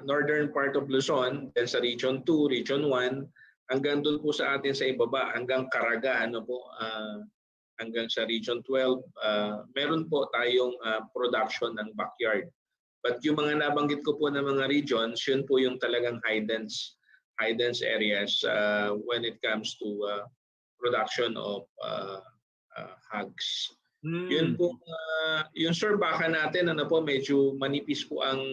northern part of Luzon, then sa Region 2, Region 1, hanggang doon po sa atin sa ibaba, hanggang Caraga, hanggang sa Region 12, meron po tayong production ng backyard. But yung mga nabanggit ko po na mga regions, yun po yung talagang high dense areas when it comes to production of hogs. Yun po, yung sir, baka natin, ano po, medyo manipis po ang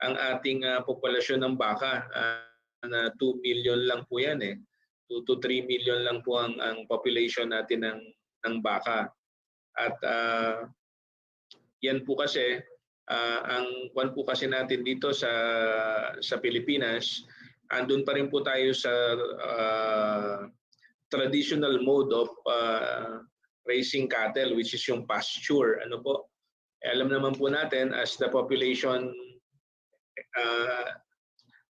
ating populasyon ng baka. Na 2 million lang po yan eh. 2 to 3 million lang po ang population natin ng baka. At yan po kasi, ang kwan po kasi natin dito sa Pilipinas, andun pa rin po tayo sa traditional mode of raising cattle, which is yung pasture. Ano po? Alam naman po natin, as the population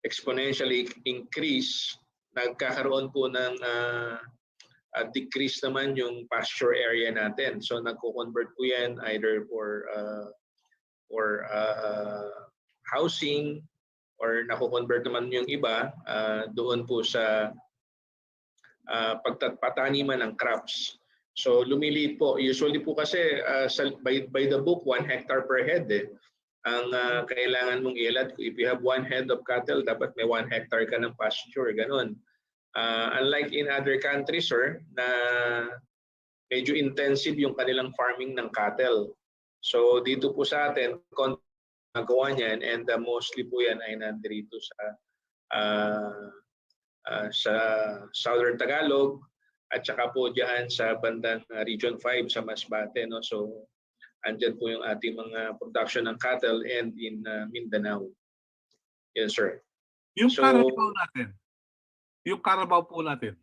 exponentially increase, nagkakaroon po ng decrease naman yung pasture area natin. So nagko-convert po yan either for housing, or nako-convert naman yung iba doon po sa pagtataniman ng crops. So lumiliit po. Usually po kasi by the book, 1 hectare per head ang kailangan mong ilat. If you have 1 head of cattle, dapat may 1 hectare ka ng pasture. Ganon. Unlike in other countries, sir, na medyo intensive yung kanilang farming ng cattle. So dito po sa atin, nagawa niyan, and mostly po yan ay nandito sa Southern Tagalog, at saka po diyan sa bandang Region 5 sa Masbate, no? So andyan po yung ating mga production ng cattle, and in Mindanao. Yes, sir. Yung Carabao natin. Yung Carabao po natin.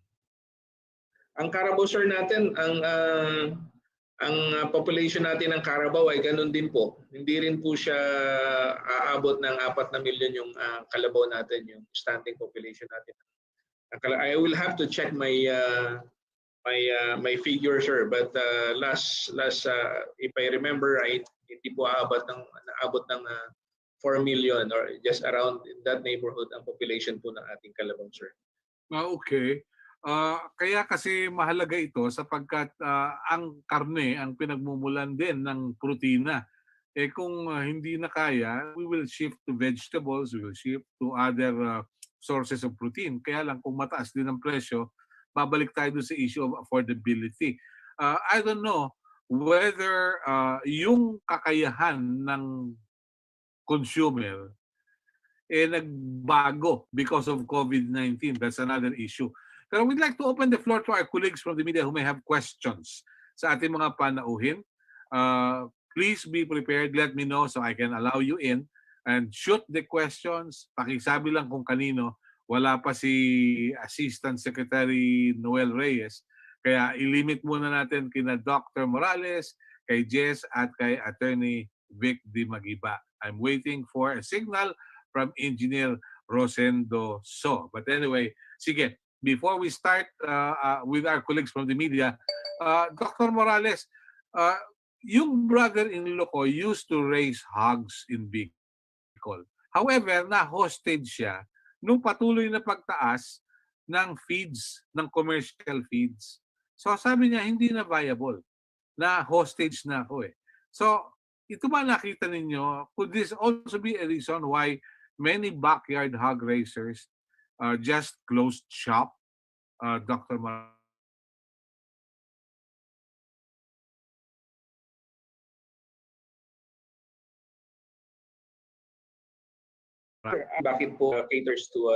Ang Carabao, sir, natin, ang population natin ng Carabao ay ganun din po. Hindi rin po siya aabot ng 4 na milyon yung kalabaw natin, yung standing population natin. I will have to check my figure, sir, but last if I remember right, hindi po aabot ng 4 million or just around in that neighborhood ang population po ng ating kalabaw, sir. Okay. Kaya kasi mahalaga ito sapagkat ang karne ang pinagmumulan din ng protina. Kung hindi na kaya, we will shift to vegetables, we will shift to other sources of protein. Kaya lang kung mataas din ang presyo, babalik tayo sa issue of affordability. I don't know whether yung kakayahan ng consumer nagbago because of COVID-19. That's another issue. Pero we'd like to open the floor to our colleagues from the media who may have questions sa ating mga panauhin. Please be prepared. Let me know so I can allow you in and shoot the questions. Pakisabi lang kung kanino. Wala pa si Assistant Secretary Noel Reyes. Kaya ilimit muna natin kina Dr. Morales, kay Jess at kay Attorney Vic Di Magiba. I'm waiting for a signal from Engineer Rosendo So. But anyway, sige, before we start with our colleagues from the media, Dr. Morales, yung brother-in-law ko used to raise hogs in Bicol. However, na-hostage siya nung patuloy na pagtaas ng feeds, ng commercial feeds. So sabi niya, hindi na viable. Na-hostage na ako eh. So, ito ba nakita ninyo, could this also be a reason why many backyard hog raisers just closed shop, Dr. Morales? Bakit po caters to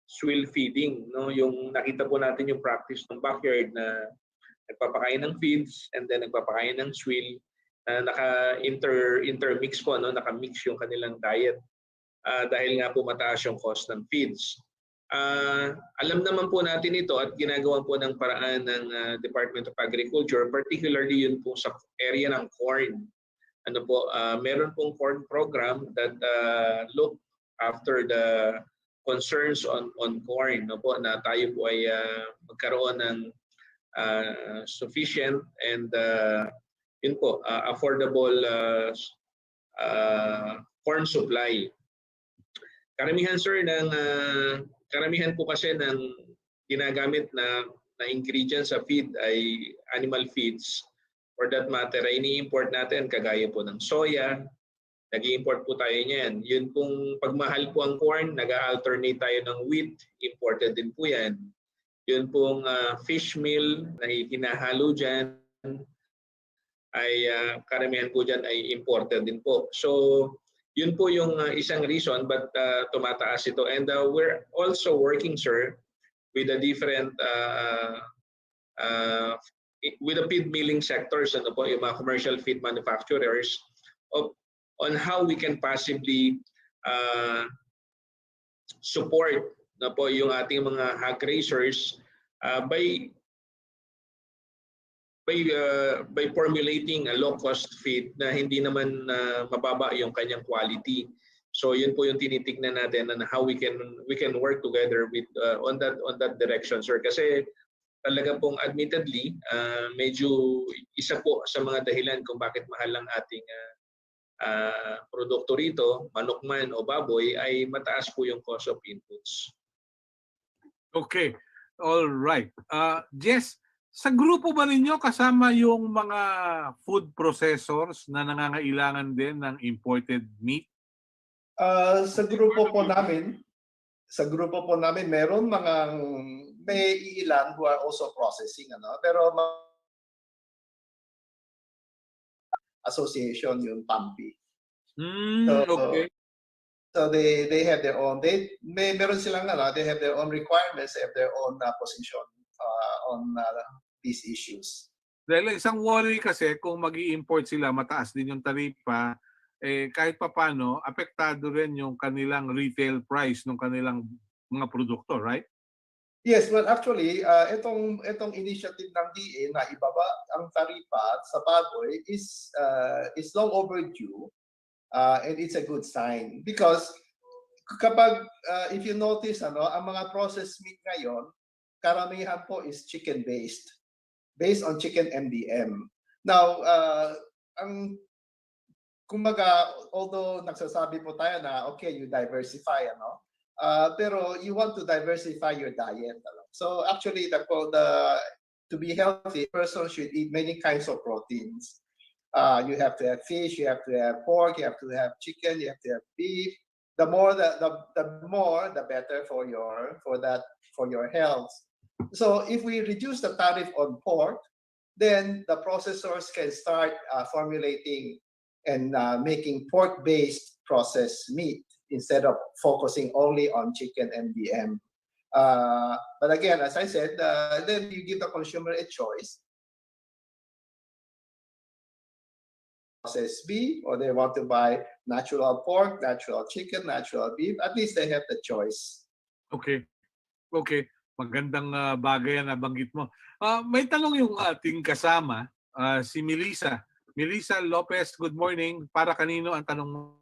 swill feeding, no? Yung nakita po natin yung practice ng backyard na nagpapakain ng feeds and then nagpapakain ng swill na intermix po, no? Naka-mix yung kanilang diet dahil nga po mataas yung cost ng feeds. Alam naman po natin ito at ginagawa po ng paraan ng Department of Agriculture, particularly yun po sa area ng corn. Ano po, meron pong corn program that look after the concerns on corn, no po, na tayo po ay magkaroon ng sufficient and yun po, affordable corn supply. Karamihan, sir, karamihan po kasi ng ginagamit na ingredients sa feed ay animal feeds. For that matter, ay ini-import natin kagaya po ng soya, nag-i-import po tayo niyan. Yun pong pagmahal po ang corn, nag-alternate tayo ng wheat, imported din po yan. Yun pong fish meal na hinahalo dyan, ay karamihan po dyan ay imported din po. So yun po yung isang reason but tumataas ito. And we're also working, sir, with the different with the feed milling sectors, ano po, yung mga commercial feed manufacturers, on how we can possibly support na po yung ating mga hog raisers by formulating a low-cost feed na hindi naman mababa yung kanyang quality. So yun po yung tinitignan natin and how we can work together with on that direction, sir. Kasi talaga pong admittedly, medyo isa po sa mga dahilan kung bakit mahal ang ating produkto rito, manok man o baboy, ay mataas po yung cost of inputs. Okay. All right. Jess, sa grupo ba ninyo kasama yung mga food processors na nangangailangan din ng imported meat? Sa grupo po namin, meron may ilan who are also processing, ano, pero association yung PAMPI. Okay. So they have their own, meron silang they have their own requirements, they have their own position on these issues. Dahil isang worry kasi kung mag-i-import sila, mataas din yung taripa, kahit papano, apektado rin yung kanilang retail price ng kanilang mga produkto, right? Yes, well actually, itong initiative ng DA na ibaba ang taripa sa baboy is long overdue, and it's a good sign because kapag if you notice ang mga processed meat ngayon, karamihan po is chicken based on chicken MDM. Now, kumbaga, although nagsasabi po tayo na okay, you diversify, pero you want to diversify your diet. So actually, to be healthy, a person should eat many kinds of proteins. You have to have fish, you have to have pork, you have to have chicken, you have to have beef. The more, the better for your health. So if we reduce the tariff on pork, then the processors can start formulating and making pork-based processed meat instead of focusing only on chicken MDM. But again, as I said, then you give the consumer a choice. Processed beef, or they want to buy natural pork, natural chicken, natural beef. At least they have the choice. Okay. Magandang bagay na nabanggit mo. May tanong yung ating kasama, si Melissa. Melissa Lopez, good morning. Para kanino ang tanong mo?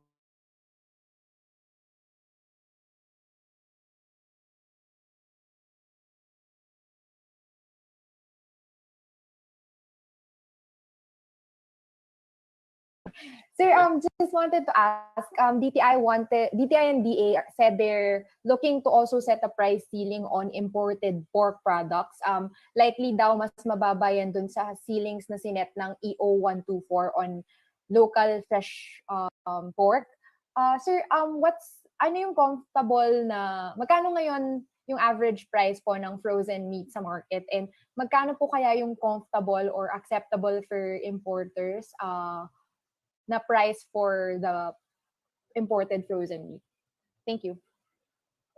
Sir, just wanted to ask, DTI and DA said they're looking to also set a price ceiling on imported pork products. Likely daw mas mababa yan dun sa ceilings na sinet ng EO 124 on local fresh pork. Sir, ano yung comfortable na, magkano ngayon yung average price po ng frozen meat sa market, and magkano po kaya yung comfortable or acceptable for importers na price for the imported frozen meat? Thank you.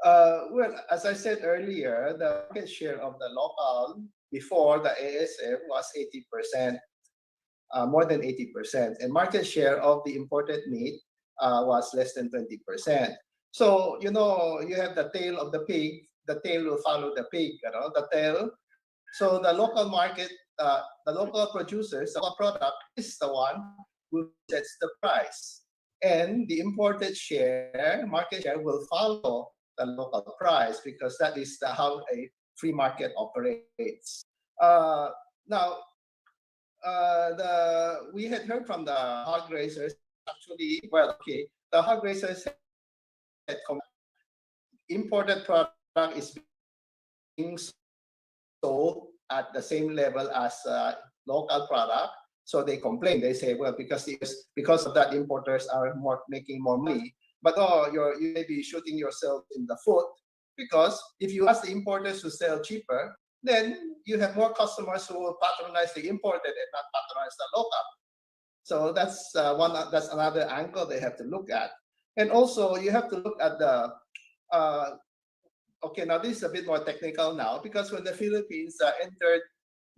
Well, as I said earlier, the market share of the local before the ASF was 80%, more than 80%, and market share of the imported meat was less than 20%. So, you have the tail of the pig, the tail will follow the pig, the tail. So the local market, the local producers, the product is the one who sets the price, and the imported market share will follow the local price because that is how a free market operates. Now, we had heard from the hog raisers actually. Well, okay, the hog raisers said imported product is being sold at the same level as local product. So they complain. They say, well, because of that, importers are making more money. But you may be shooting yourself in the foot, because if you ask the importers to sell cheaper, then you have more customers who will patronize the imported and not patronize the local. So that's that's another angle they have to look at. And also you have to look at the okay, now this is a bit more technical now, because when the Philippines entered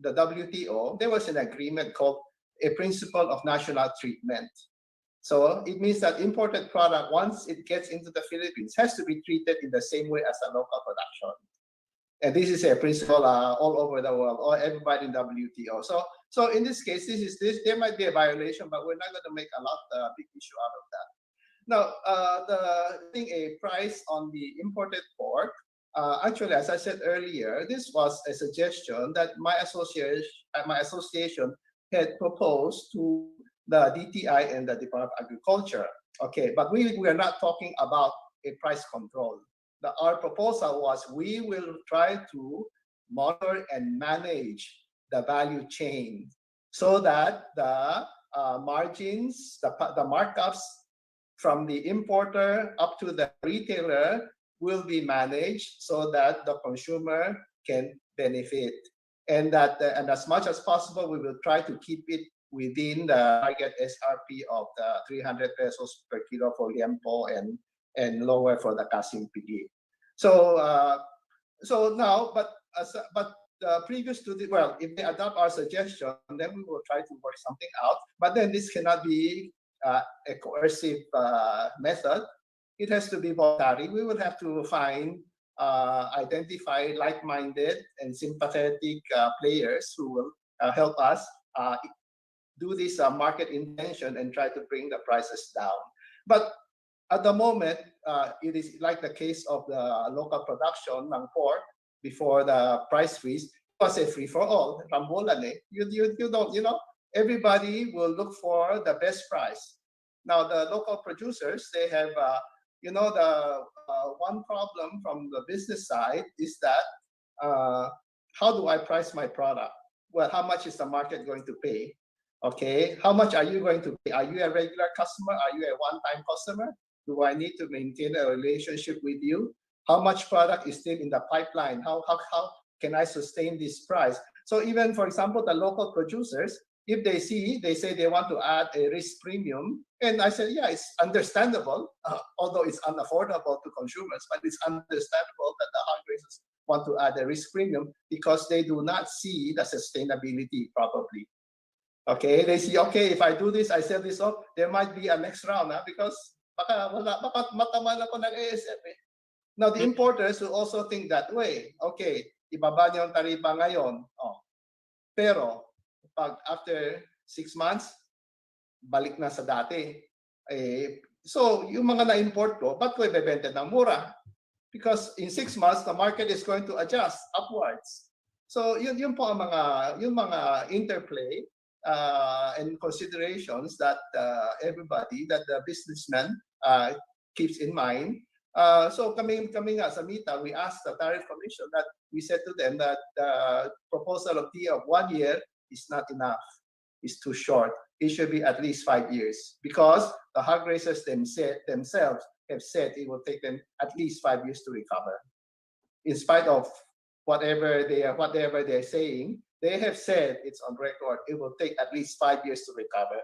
the WTO, there was an agreement called a principle of national treatment. So it means that imported product, once it gets into the Philippines, has to be treated in the same way as the local production. And this is a principle all over the world, or everybody in WTO. So in this case, there might be a violation, but we're not going to make a big issue out of that. Now, putting a price on the imported pork, actually, as I said earlier, this was a suggestion that my association had proposed to the DTI and the Department of Agriculture. Okay, but we are not talking about a price control. Our proposal was we will try to monitor and manage the value chain so that the margins, the markups from the importer up to the retailer will be managed so that the consumer can benefit. And that and as much as possible, we will try to keep it within the target SRP of the 300 pesos per kilo for liempo and lower for the Kasim Pigi. So now, but previous to the, well, if they adopt our suggestion, then we will try to work something out. But then this cannot be a coercive method. It has to be voluntary. We will have to identify like-minded and sympathetic players who will help us do this market intention and try to bring the prices down. But at the moment, it is like the case of the local production ng pork before the price freeze. It was a free-for-all. Rambulan, eh? You don't, everybody will look for the best price. Now, the local producers, they have, the one problem from the business side is that how do I price my product? Well, how much is the market going to pay? Okay, how much are you going to pay? Are you a regular customer? Are you a one-time customer? Do I need to maintain a relationship with you? How much product is still in the pipeline? How can I sustain this price? So even, for example, the local producers, if they say they want to add a risk premium, and I said, yeah, it's understandable, although it's unaffordable to consumers, but it's understandable that the hog raisers want to add a risk premium because they do not see the sustainability probably. Okay, they see, okay, if I do this, I sell this off, there might be a next round because baka mataman ako ng ASF eh. Now, the importers will also think that way. Okay, ibaba niyo ang taripa ngayon. Pero, pag after 6 months, balik na sa dati. So, yung mga na-import ko, ba't ko ibebenta ng mura? Because in 6 months, the market is going to adjust upwards. So, yun po ang mga interplay and considerations that everybody, that the businessman keeps in mind. So kami nga sa MITA, we asked the Tariff Commission that we said to them that the proposal of TIA of 1 year is not enough, it's too short. It should be at least 5 years because the hog raisers themselves have said it will take them at least 5 years to recover. In spite of whatever they're saying, they have said, it's on record, it will take at least 5 years to recover.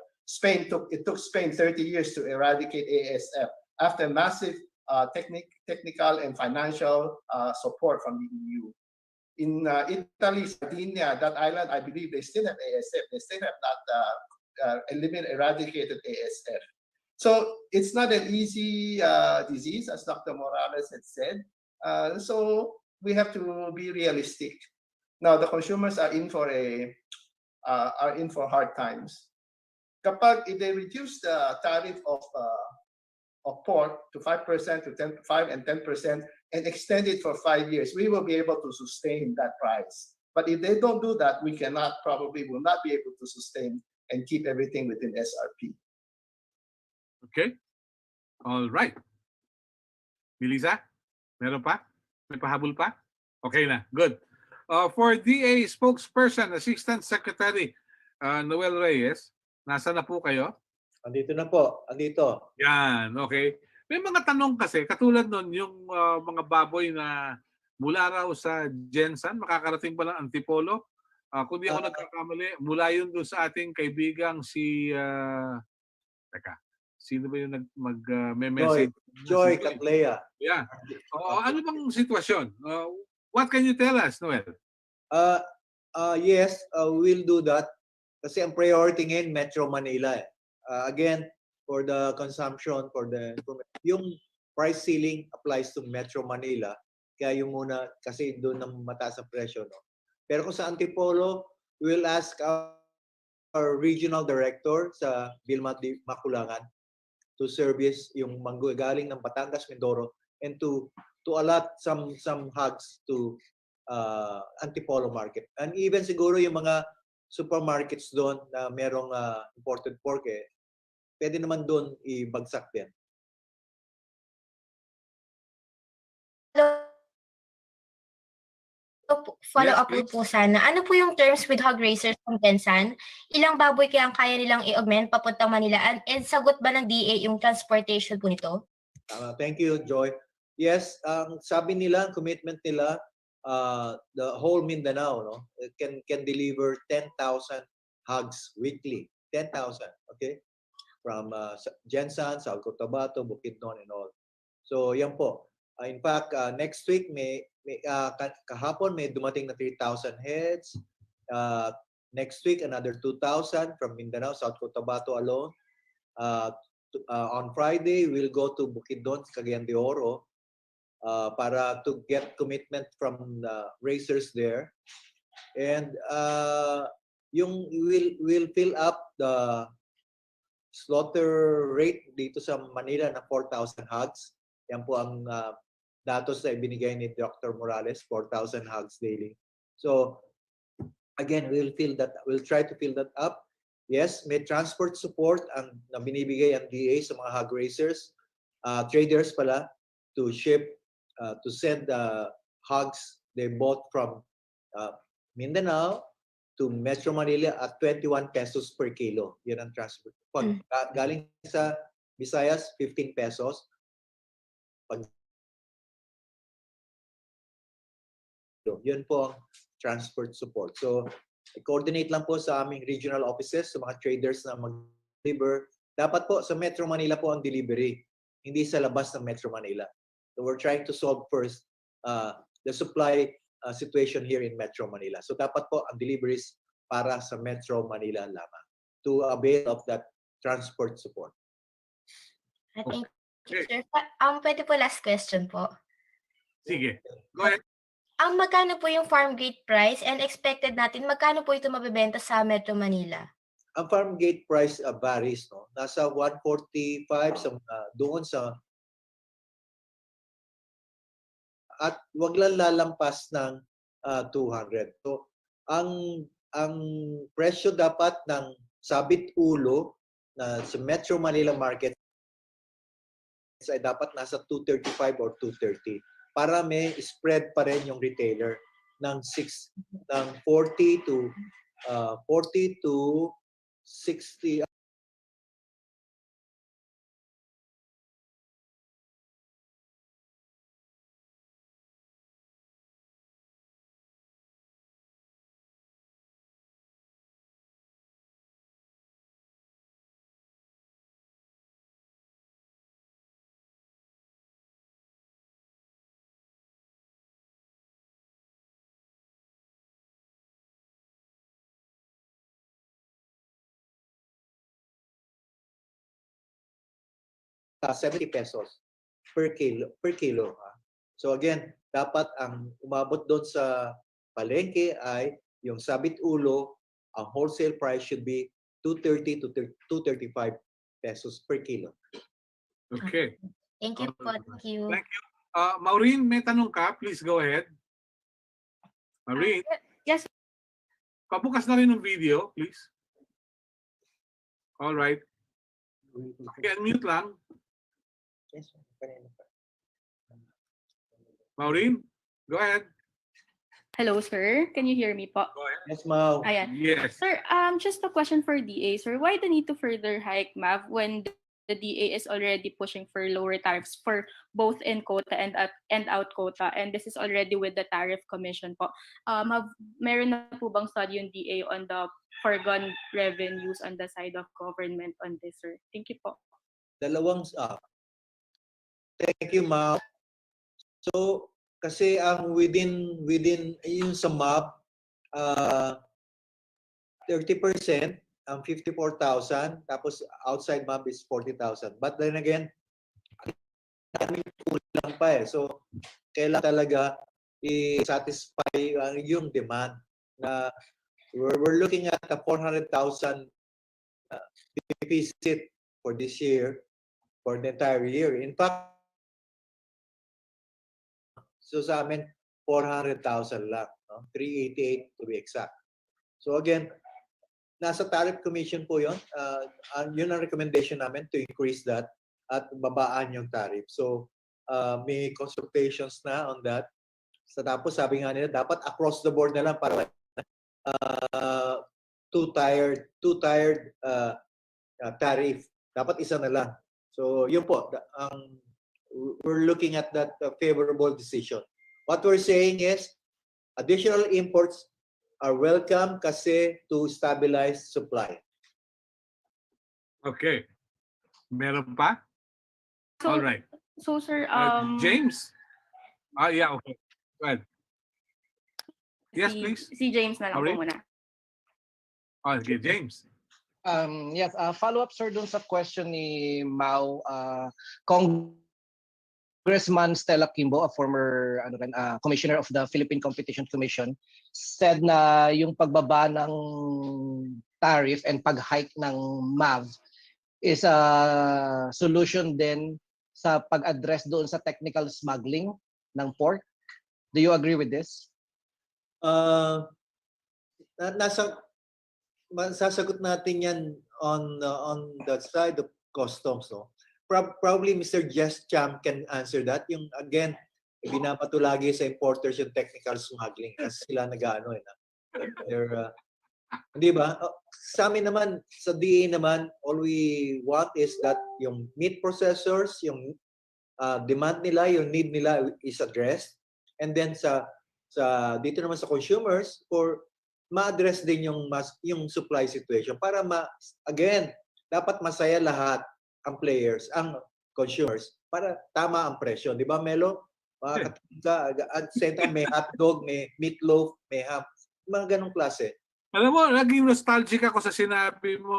It took Spain 30 years to eradicate ASF after massive technical and financial support from the EU. In Italy, Sardinia, that island, I believe they still have ASF. They still have not eradicated ASF. So it's not an easy disease, as Dr. Morales had said. So we have to be realistic. Now, the consumers are in for hard times. If they reduce the tariff of pork to 5% to 5 and 10% and extend it for 5 years, we will be able to sustain that price. But if they don't do that, we will not be able to sustain and keep everything within SRP. Okay. All right. Melissa, meron pa? May pahabol pa? Okay na. Good. For DA spokesperson, Assistant Secretary Noel Reyes, nasa na po kayo? Andito na po, andito. Yan, okay. May mga tanong kasi, katulad nun, yung mga baboy na mula raw sa Jensan, makakarating ba ng Antipolo? Kung di ako nagkakamali, mula yun doon sa ating kaibigang si... teka, sino ba yung mag-message? Joy Catlea. Yeah. Ano bang sitwasyon? What can you tell us, Noel? Yes, we'll do that. Kasi ang priority ngayon, Metro Manila. Again, for the consumption, yung price ceiling applies to Metro Manila. Kaya yung muna, kasi doon ang mataas ang presyo. No? Pero kung sa Antipolo, we'll ask our regional director sa Vilma Maculangan to service yung galing ng Batangas, Mindoro, and to allot some hogs to Antipolo market. And even siguro yung mga supermarkets doon na merong imported pork, pwede naman doon ibagsak din. Follow-up Yes, po sana. Ano po yung terms with hog raisers ng Jensan? Ilang baboy kaya ang kaya nilang i-augment papuntang Manila? And sagot ba ng DA yung transportation po nito? Thank you, Joy. Yes, sabi nila, commitment nila, the whole Mindanao, no, can deliver 10,000 hogs weekly. 10,000, okay? From Jensan, South Cotabato, Bukidnon, and all. So, yan po. In fact, next week, kahapon may dumating na 3,000 heads. Next week, another 2,000 from Mindanao, South Cotabato alone. On Friday, we'll go to Bukidnon, Cagayan de Oro, para to get commitment from the racers there. And we'll fill up the slaughter rate dito sa Manila na 4,000 hogs. Yan po ang datos na ibinigay ni Dr. Morales, 4,000 hogs daily. So again, we'll try to fill that up. Yes, may transport support na binibigay ang DA sa mga hog raisers, traders pala, to send hogs they bought from Mindanao to Metro Manila at 21 pesos per kilo. Yan ang transport. Pag galing sa Visayas, 15 pesos. Yun po ang transport support. So, coordinate lang po sa aming regional offices, sa mga traders na mag-deliver. Dapat po sa Metro Manila po ang delivery, hindi sa labas ng Metro Manila. So, we're trying to solve first the supply situation here in Metro Manila. So, dapat po ang deliveries para sa Metro Manila lamang to avail of that transport support. Thank you, sir. Pwede po last question po. Sige. Go ahead. Ang magkano po yung farm gate price and expected natin, magkano po ito mabibenta sa Metro Manila? Ang farm gate price varies, no? Nasa 145 doon sa at wag lang lalampas ng 200. So ang presyo dapat ng sabit ulo na sa Metro Manila market ay dapat nasa 235 or 230. Para may spread pa rin yung retailer ng 40 to 60. $70 pesos per kilo. So again, dapat ang umabot doon sa palengke ay yung sabit ulo, ang wholesale price should be 230 to 235 pesos per kilo. Okay. Thank you po. Thank you. Thank you. Maureen, may tanong ka? Please go ahead. Maureen? Yes. Pabukas na rin ng video, please. All right. Okay, unmute lang. Maureen, go ahead. Hello, sir. Can you hear me po? Go ahead. Yes, Mau. Ayan. Yes. Sir, just a question for DA, sir. Why the need to further hike MAV when the DA is already pushing for lower tariffs for both in quota and out quota, and this is already with the tariff commission po? Meron na po bang study yung DA on the foregone revenues on the side of government on this, sir? Thank you po. Thank you, Mau. So, kasi ang within yung sa MAP, 30%, ang 54,000, tapos outside MAP is 40,000. But then again, kulang pa eh. So, kailangan talaga i-satisfy yung demand na we're looking at a 400,000 deficit for this year, for the entire year. In fact, so sa amin, 400,000 lang. No? 388 to be exact. So again, nasa tariff commission po yun. Yun ang recommendation namin to increase that at babaan yung tariff. So may consultations na on that. So tapos sabi nga nila, dapat across the board na lang para two-tiered tariff. Dapat isa na lang. So yun po, we're looking at that favorable decision. What we're saying is additional imports are welcome kasi to stabilize supply. Okay. Meron pa? So, All right. So, sir, James? Yeah, okay. Go ahead. Yes, please. Si James na lang Sorry? po muna. Okay, James. Yes, follow-up sir dun sa question ni Mau, Congressman Stella Kimbo, a former commissioner of the Philippine Competition Commission, said na yung pagbaba ng tariff and pag-hike ng MAV is a solution din sa pag-address doon sa technical smuggling ng pork. Do you agree with this? Sasagot natin yan on the side of customs, no? Probably Mr. Jess Cham can answer that. Yung again, binabato lagi sa importers yung technical smuggling kasi sila nag-ano hindi ba? Sa amin naman, sa DA naman, all we want is that yung meat processors, yung demand nila, yung need nila is addressed. And then dito naman sa consumers, for ma-address din yung supply situation para again, dapat masaya lahat ang players, ang consumers, para tama ang presyo. Di ba, Melo? At same time, may hotdog, may meatloaf, may ham. Mga ganong klase. Alam mo, naging nostalgic ako sa sinabi mo,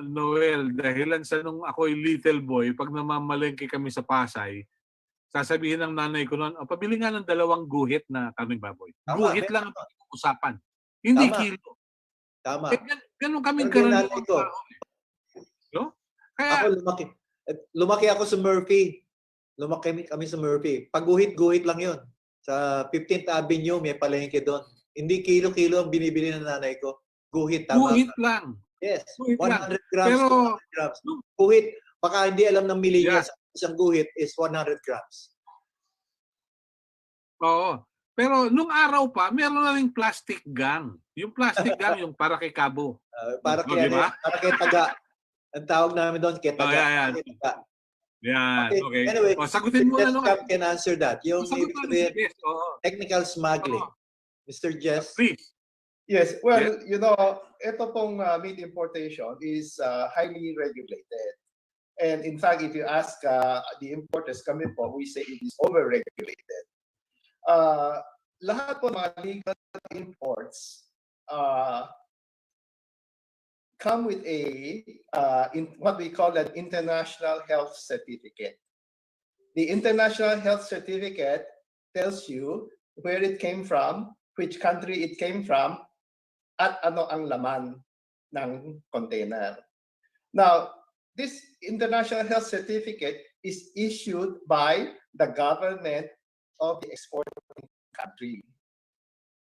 Noel, dahilan sa nung ako'y little boy, pag namamalengke kami sa Pasay, sasabihin ng nanay ko noon, pabili nga ng 2 guhit na kaming baboy. Guhit lang ang usapan. Hindi kilo. Tama. Ganun kaming karaniwan pa. No? Kaya, ako lumaki ako sa Murphy. Lumaki kami sa Murphy. Pag guhit-guhit lang yun. Sa 15th Avenue, may palengke doon. Hindi kilo-kilo ang binibili ng nanay ko. Guhit, tama. Guhit lang. Yes. Guhit 100 lang. grams, Pero, 200 grams. Guhit, baka hindi alam ng millennials, isang guhit is 100 grams. Oo. Pero nung araw pa, meron na ring plastic gang. Yung plastic gang, yung para kay Kabo. Para kay taga. Ang tawag namin doon, kay taga. Yan. Okay. Anyway, sagutin mo na naman. Can answer that. Yung technical smuggling. Mr. Jess? Please. Yes, well, you know, ito pong meat importation is highly regulated. And in fact, if you ask the importers kami po, we say it is over-regulated. Lahat po mga legal imports come with what we call an international health certificate. The international health certificate tells you where it came from, which country it came from, at ano ang laman ng container. Now, this international health certificate is issued by the government of the exporting country.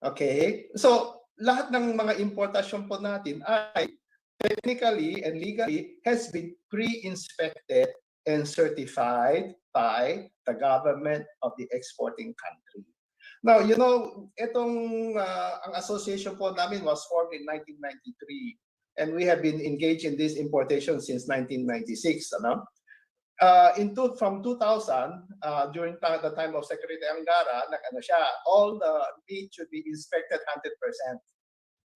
Okay? So, lahat ng mga importasyon po natin ay technically and legally has been pre-inspected and certified by the government of the exporting country. Now, you know, ang association po namin was formed in 1993 and we have been engaged in this importation since 1996. Ano? From 2000, during the time of Secretary Angara, all the meat should be inspected 100%.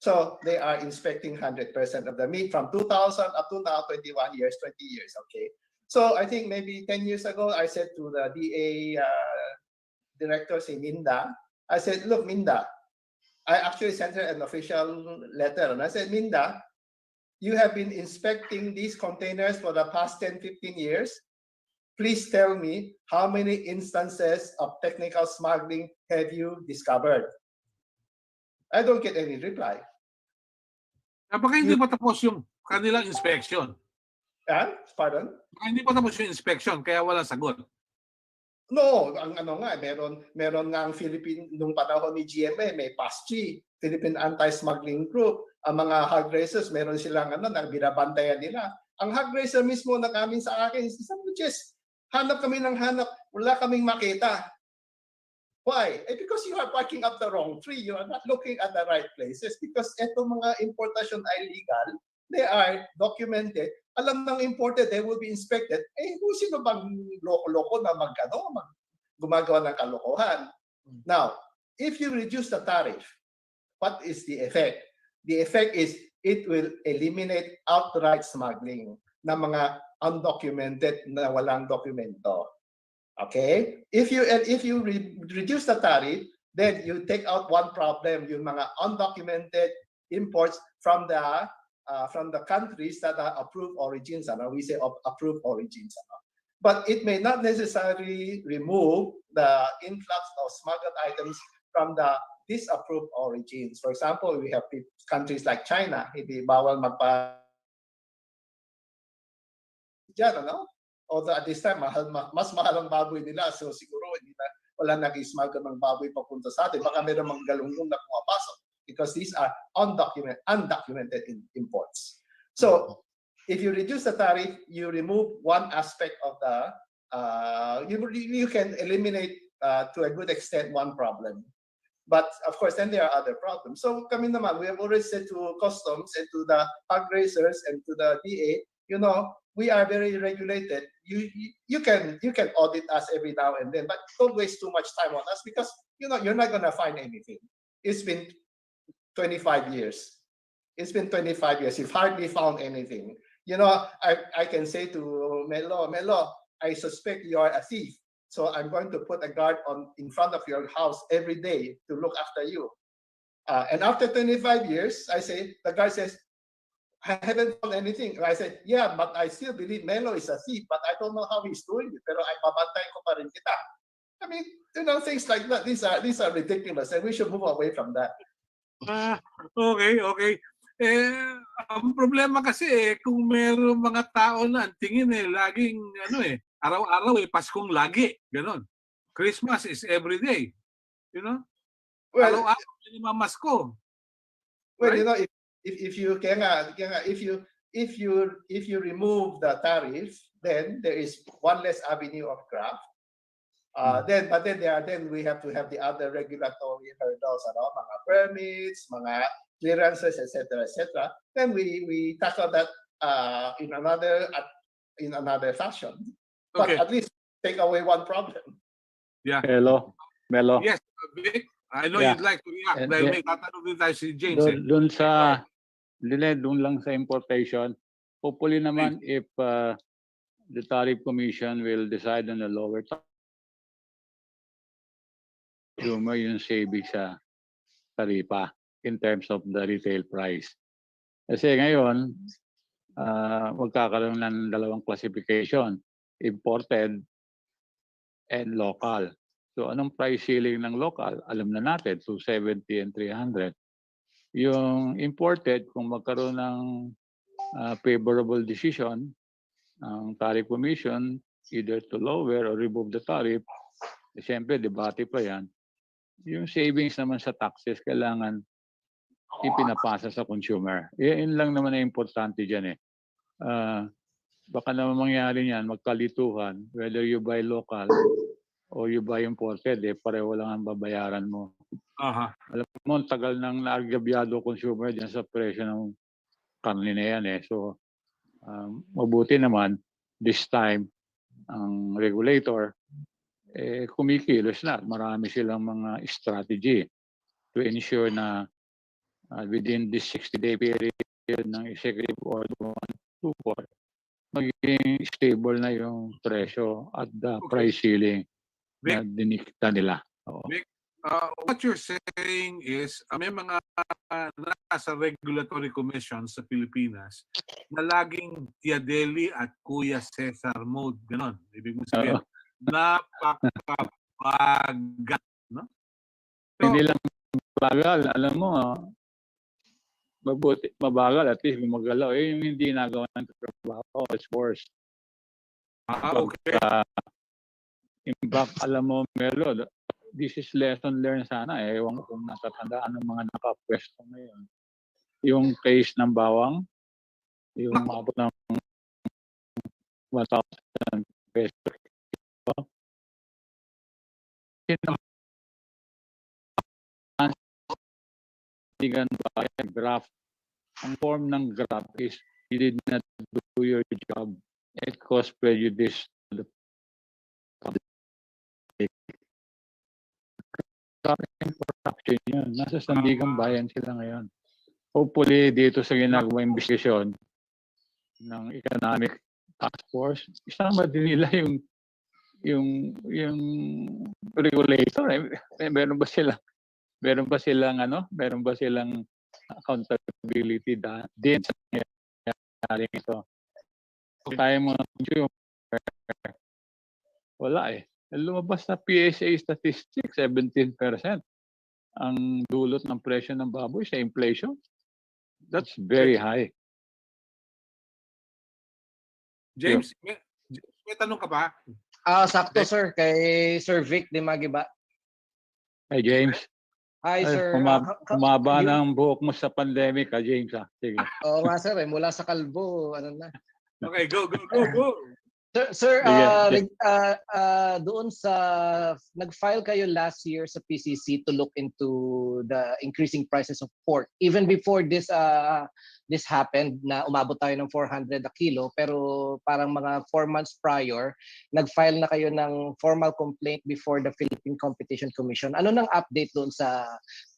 So they are inspecting 100% of the meat from 2000 up to now, 21 years, 20 years, okay? So I think maybe 10 years ago, I said to the DA director, si Minda, I said, look, Minda, I actually sent her an official letter. And I said, Minda, you have been inspecting these containers for the past 10, 15 years. Please tell me how many instances of technical smuggling have you discovered? I don't get any reply. Baka hindi pa tapos yung kanilang inspection. Pardon? Baka hindi pa tapos yung inspection, kaya wala sagot. No, ang meron nga ang Philippine, nung panahon ni GMA, may PASG, Philippine Anti-Smuggling Group. Ang mga hog racers, meron silang binabantayan nila. Ang hog racer mismo na kami sa akin, just hanap kami ng hanap, wala kaming makita. Why? Because you are parking up the wrong tree. You are not looking at the right places because etong mga importation ay legal. They are documented. Alam ng imported, they will be inspected. Kung sino bang loko-loko na gumagawa ng kalokohan? Now, if you reduce the tariff, what is the effect? The effect is it will eliminate outright smuggling ng mga undocumented na walang dokumento. Okay? If you reduce the tariff, then you take out one problem, yung mga undocumented imports from the countries that are approved origins. We say approved origins. But it may not necessarily remove the influx of smuggled items from the disapproved origins. For example, we have countries like China, hindi bawal although at this time, mas mahal ang baboy nila. So siguro wala nag-smuggle ng baboy papunta sa atin. Baka meron mga galunggong na pumapasok because these are undocumented imports. So if you reduce the tariff, you remove one aspect of the, you can eliminate to a good extent one problem. But of course, then there are other problems. So kami naman, we have already said to customs and to the hog racers and to the DA, we are very regulated. You can audit us every now and then, but don't waste too much time on us because you're not going to find anything. It's been 25 years. It's been 25 years. You've hardly found anything. I can say to Melo, I suspect you are a thief. So I'm going to put a guard in front of your house every day to look after you. And after 25 years, the guard says, I haven't found anything. I said, yeah, but I still believe Melo is a thief, but I don't know how he's doing it. Pero ay babantay ko pa rin kita. I mean, things like that. These are ridiculous, and we should move away from that. Okay. Ang problema kasi kung mayroong mga tao na tingin laging araw-araw Paskong lagi, ganon. Christmas is every day, Well, araw-araw minimamasko. Well, right? If you remove the tariff, then there is one less avenue of graft. Then we have to have the other regulatory hurdles, mga permits, mga clearances, etc. Then we tackle that in another fashion. But at least take away one problem. Yeah. Melo. Yes, Vic. I know you'd like to react dahil may tatanong din tayo si James. Doon lang sa importation. Hopefully naman if the Tariff Commission will decide on a lower yung savings sa taripa in terms of the retail price. Kasi ngayon, magkakaroon ng dalawang classification, imported and local. So anong price ceiling ng local? Alam na natin, 270 and 300. Yung imported, kung magkaroon ng favorable decision ang Tariff Commission, either to lower or remove the tariff, siyempre, debate pa yan. Yung savings naman sa taxes, kailangan ipinapasa sa consumer. Yun lang naman na importante dyan baka naman mangyari niyan, magkalituhan, whether you buy local o you buy imported, pareho lang ang babayaran mo. Aha. Alam mo, ang tagal nang naagabyado consumer dyan sa presyo ng karne na yan. So, mabuti naman, this time, ang regulator, kumikilos na. Marami silang mga strategy to ensure na within this 60-day period ng Executive Order 124, magiging stable na yung presyo at the price ceiling na dinikta nila. Vic, what you're saying is may mga nasa regulatory commission sa Pilipinas na laging Tia Deli at Kuya Cesar mode. Ganon. Ibig mo sabihin, napakabagal. No? So, hindi lang bagal. Alam mo, mabagal at least gumagalaw. Yung hindi nagawa ng trabaho, it's worse. Okay. In fact, alam mo, Melo, this is lesson learned sana. Ewan ko kung natatandaan ng mga nakapwesto ngayon. Yung case ng bawang, yung mabot ng 1,000 pesos. Graph. Ang form ng graph is you did not do your job. It caused prejudice to the public. Corruption yun. Nasa Sandigang Bayan sila ngayon. Hopefully, dito sa ginagawa investigasyon ng Economic Task Force, isama din nila yung regulator. Meron ba silang accountability din sa nangyayari ito? Tayo mo wala lumabas na PSA statistics, 17% ang dulot ng presyo ng baboy sa inflation. That's very high. James, may tanong ka pa? Sakto sir, kay Sir Vic de Magiba. Hey James. Hi sir. Kumaba ng buhok mo sa pandemic, James. Sige. Oo nga sir, mula sa kalbo, ano na. Okay, go. Sir, doon sa nag-file kayo last year sa PCC to look into the increasing prices of pork. Even before this happened, na umabot tayo ng 400 a kilo, pero parang mga 4 months prior, nag-file na kayo ng formal complaint before the Philippine Competition Commission. Ano nang update doon sa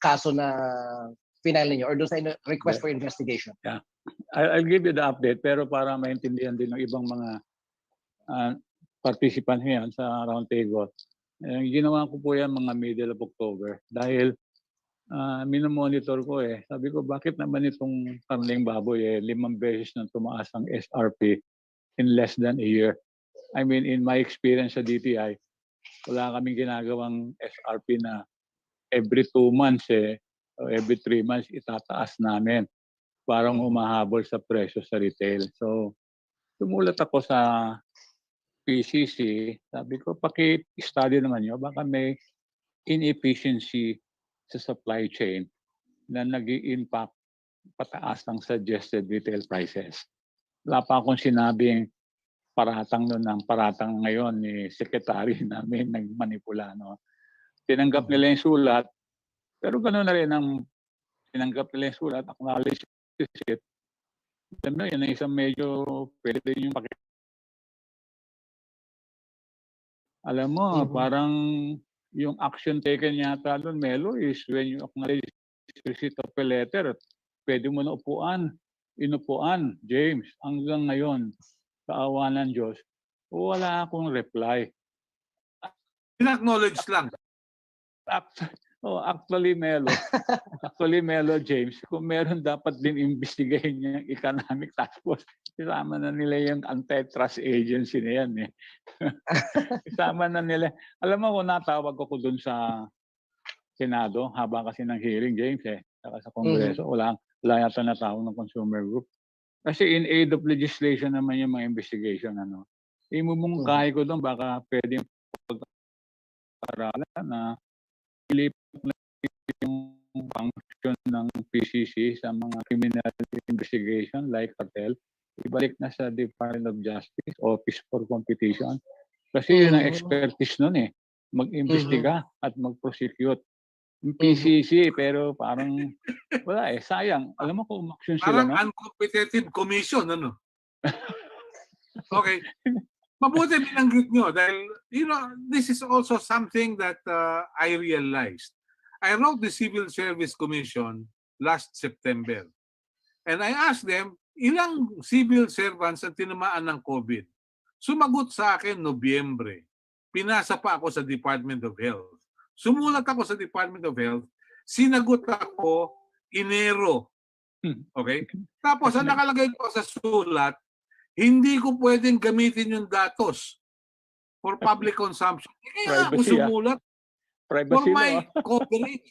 kaso na final niyo or doon sa request for investigation? Yeah. I'll give you the update, pero para maintindihan din ng ibang mga participants ngayon sa Roundtable. Ginawa ko po yan mga middle of October dahil minomonitor ko Sabi ko, bakit naman itong karneng baboy 5 beses nang tumaas ang SRP in less than a year? I mean, in my experience sa DTI, wala kaming ginagawang SRP na every 2 months o every 3 months itataas namin. Parang humahabol sa presyo sa retail. So, tumulat ako sa PCC, sabi ko, paki-study naman nyo, baka may inefficiency sa supply chain na nag-i-impact pataas ng suggested retail prices. Wala pa akong sinabing paratang noon ng paratang ngayon ni Secretary namin nagmanipula. No? Tinanggap nila yung sulat, pero gano'n na rin ang tinanggap nila yung sulat, acknowledge it. Yan ang isang medyo pwede yung alam mo, parang yung action taken yata doon, Melo, is when you acknowledge receipt of a letter, pwede mo na inupuan, James, hanggang ngayon, sa awa ng Diyos, wala akong reply. In-acknowledge lang. Actually, Melo, James, kung meron dapat din investigahin niya yung Economic Task Force, isama na nila yung antitrust agency na yan. Isama na nila. Alam mo, kung natawag ako dun sa Senado, haba kasi ng hearing, James, saka sa Kongreso, wala yata natawag ng consumer group. Kasi in aid of legislation naman yung mga investigation. Imumungkahi ko doon, baka pwede pag-aralan na yung function ng PCC sa mga criminal investigation like cartel, ibalik na sa Department of Justice, Office for Competition. Kasi yun ang expertise nun mag-imbestiga at mag-prosecute. Yung PCC, pero parang wala eh, sayang. Alam mo kung umaksyon sila, Parang no? uncompetitive commission, ano? Okay. Mabuti binanggit nyo dahil, you know, this is also something that I realized. I wrote the Civil Service Commission last September. And I asked them, ilang civil servants ang tinamaan ng COVID? Sumagot sa akin, Nobyembre. Pinasa pa ako sa Department of Health. Sumulat ako sa Department of Health. Sinagot ako, Enero. Okay? Tapos, ang nakalagay ko sa sulat, hindi ko pwedeng gamitin yung datos for public consumption. Kaya ako Privacy, sumulat for Privacy my law. coverage.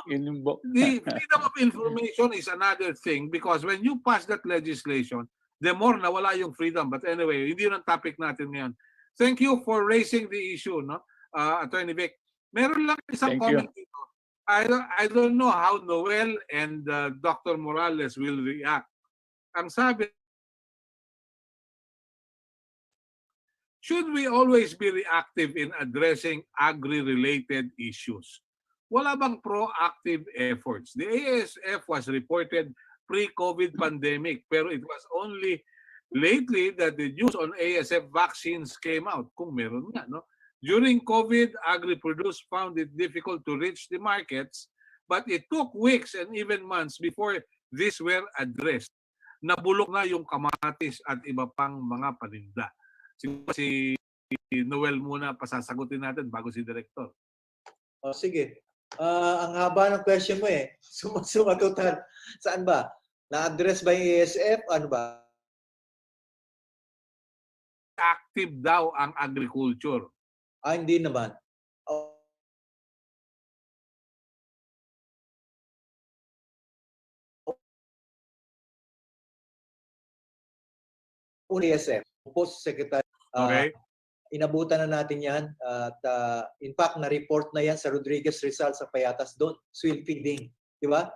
You know, the freedom of information is another thing because when you pass that legislation, the more nawala yung freedom. But anyway, hindi yun ang topic natin ngayon. Thank you for raising the issue, no, Attorney Vic. Meron lang isang comment dito. I don't know how Noel and Dr. Morales will react. Ang sabi, should we always be reactive in addressing agri-related issues? Wala bang proactive efforts? The ASF was reported pre-COVID pandemic, pero it was only lately that the news on ASF vaccines came out, kung meron nga, no? During COVID, agri-produce found it difficult to reach the markets, but it took weeks and even months before these were addressed. Nabulok na yung kamatis at iba pang mga paninda. Si Noel muna pasasagutin natin bago si Director. Oh, sige. Ang haba ng question mo eh. Sumatutan. Saan ba? Na-address ba yung ASF? Ano ba? Active daw ang agriculture. Hindi naman. ASF. Post Secretary. Okay. Inabutan na natin yan. At in fact, na-report na yan sa Rodriguez Rizal sa Payatas doon. Swill feeding. Di ba?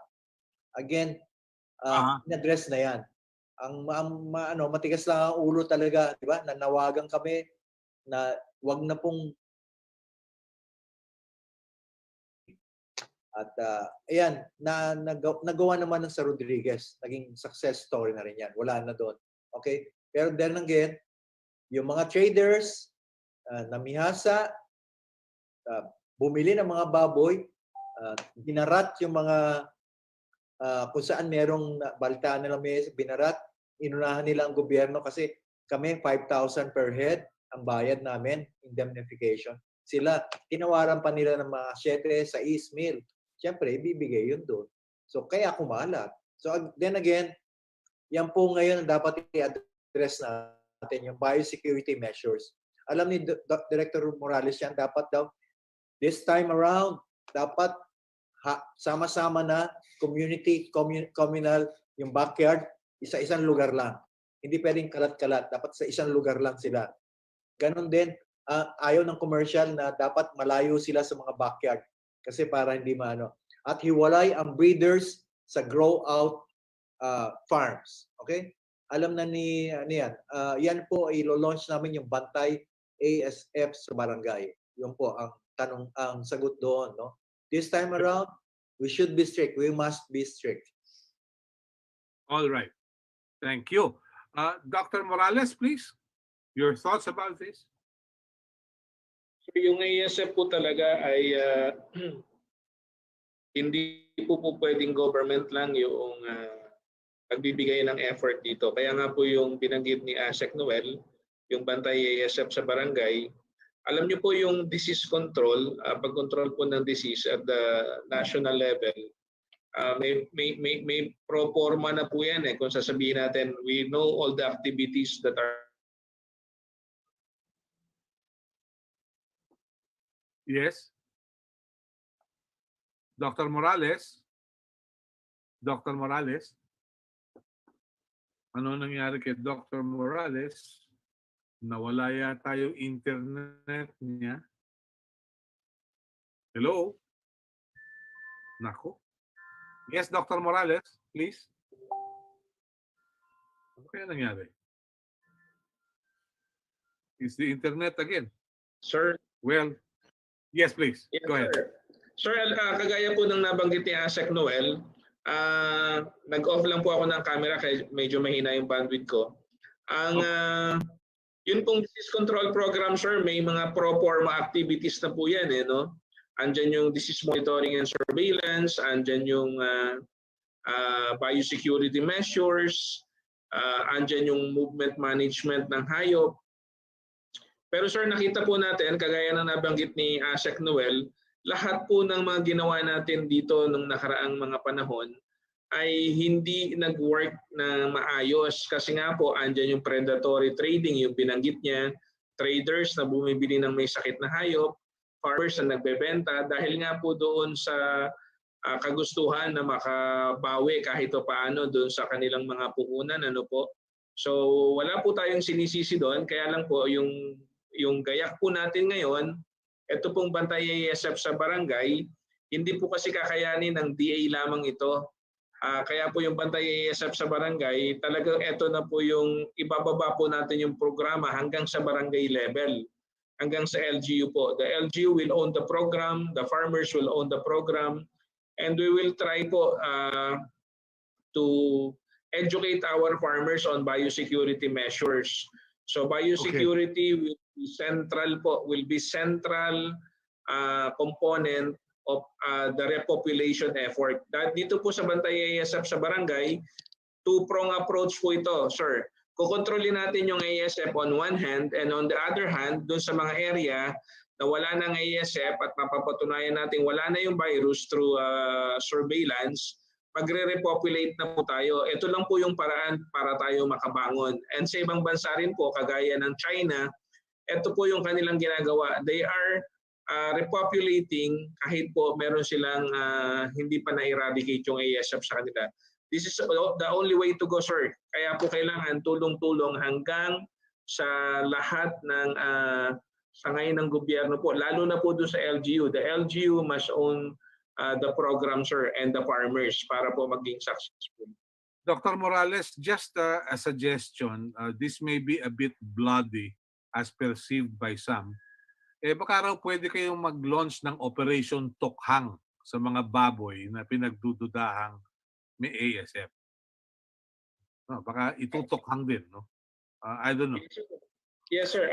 Again, in-address na yan. Matigas lang ang ulo talaga. Di ba? Nanawagan kami na wag na pong at ayan, nagawa naman ng sa Rodriguez. Naging success story na rin yan. Wala na doon. Okay? Pero then again, yung mga traders, namihasa, bumili ng mga baboy, binarat yung mga kung saan merong balitaan nila may binarat, inunahan nila ang gobyerno kasi kami 5,000 per head ang bayad namin, indemnification. Sila, tinawaran pa nila ng mga 7, 6 mil. Siyempre, ibibigay yun doon. So, kaya kumalat. So, then again, yan po ngayon ang dapat i-address natin, yung biosecurity measures. Alam ni Director Morales yan, dapat daw, this time around, dapat sama-sama na communal, yung backyard, isa-isang lugar lang. Hindi pwedeng kalat-kalat. Dapat sa isang lugar lang sila. Ganon din, ayaw ng commercial na dapat malayo sila sa mga backyard. Kasi para hindi maano. At hiwalay ang breeders sa grow-out farms. Okay? Alam na ni yan. Yan po, ilo-launch namin yung Bantay ASF sa barangay. Yun po ang tanong, ang sagot doon. No? This time around, we should be strict. We must be strict. All right. Thank you. Dr. Morales, please. Your thoughts about this? So yung ASF po talaga ay hindi po pwedeng government lang yung nagbibigay ng effort dito. Kaya nga po yung binanggit ni Asek Noel, yung Bantay ASF sa barangay, alam niyo po yung disease control, pag-control po ng disease at the national level, may pro forma na po yan eh. Kung sasabihin natin, we know all the activities that are. Yes. Dr. Morales? Dr. Morales? Ano nangyari kay Dr. Morales? Nawala yata yung internet niya. Hello? Nako. Yes, Dr. Morales, please. Ano kaya nangyari? Is the internet again? Sir? Well, Yes, please. Yes, Go ahead. Sir, kagaya po ng nabanggit ni Asek Noel, nag-off lang po ako ng camera kaya medyo mahina yung bandwidth ko. Yun pong disease control program, sir, may mga pro forma activities na po yan. No? Andyan yung disease monitoring and surveillance, andyan yung biosecurity measures, andyan yung movement management ng hayop. Pero sir, nakita po natin, kagaya na nabanggit ni Asek Noel, lahat po ng mga ginawa natin dito nung nakaraang mga panahon ay hindi nag-work na maayos. Kasi nga po, andyan yung predatory trading, yung binanggit niya, traders na bumibili ng may sakit na hayop, farmers na nagbebenta dahil nga po doon sa kagustuhan na makabawi kahit o paano doon sa kanilang mga puhunan. Ano po? So wala po tayong sinisisi doon, kaya lang po yung gayak po natin ngayon, ito pong bantay ASF sa barangay, hindi po kasi kakayanin ng DA lamang ito. Kaya po yung bantay ASF sa barangay, talagang ito na po yung ibababa po natin yung programa hanggang sa barangay level, hanggang sa LGU po. The LGU will own the program, the farmers will own the program, and we will try po to educate our farmers on biosecurity measures. So biosecurity will be central po, will be central component of the repopulation effort. Dito po sa Bantay ASF sa barangay, two-prong approach po ito, sir. Kukontrolin natin yung ASF on one hand, and on the other hand, dun sa mga area na wala ng ASF at mapapatunayan natin wala na yung virus through surveillance, magre-repopulate na po tayo. Ito lang po yung paraan para tayo makabangon. And sa ibang bansa rin po, kagaya ng China, ito po yung kanilang ginagawa. They are repopulating kahit po meron silang hindi pa na-eradicate yung ASF sa kanila. This is the only way to go, sir. Kaya po kailangan tulong-tulong hanggang sa lahat ng sangay ng gobyerno po, lalo na po doon sa LGU. The LGU must own the program, sir, and the farmers para po maging successful. Dr. Morales, just a suggestion, this may be a bit bloody as perceived by some. Baka raw pwede kayong mag-launch ng Operation Tokhang sa mga baboy na pinagdududahang may ASF. No, baka itutokhang din, no? I don't know. Yes, sir.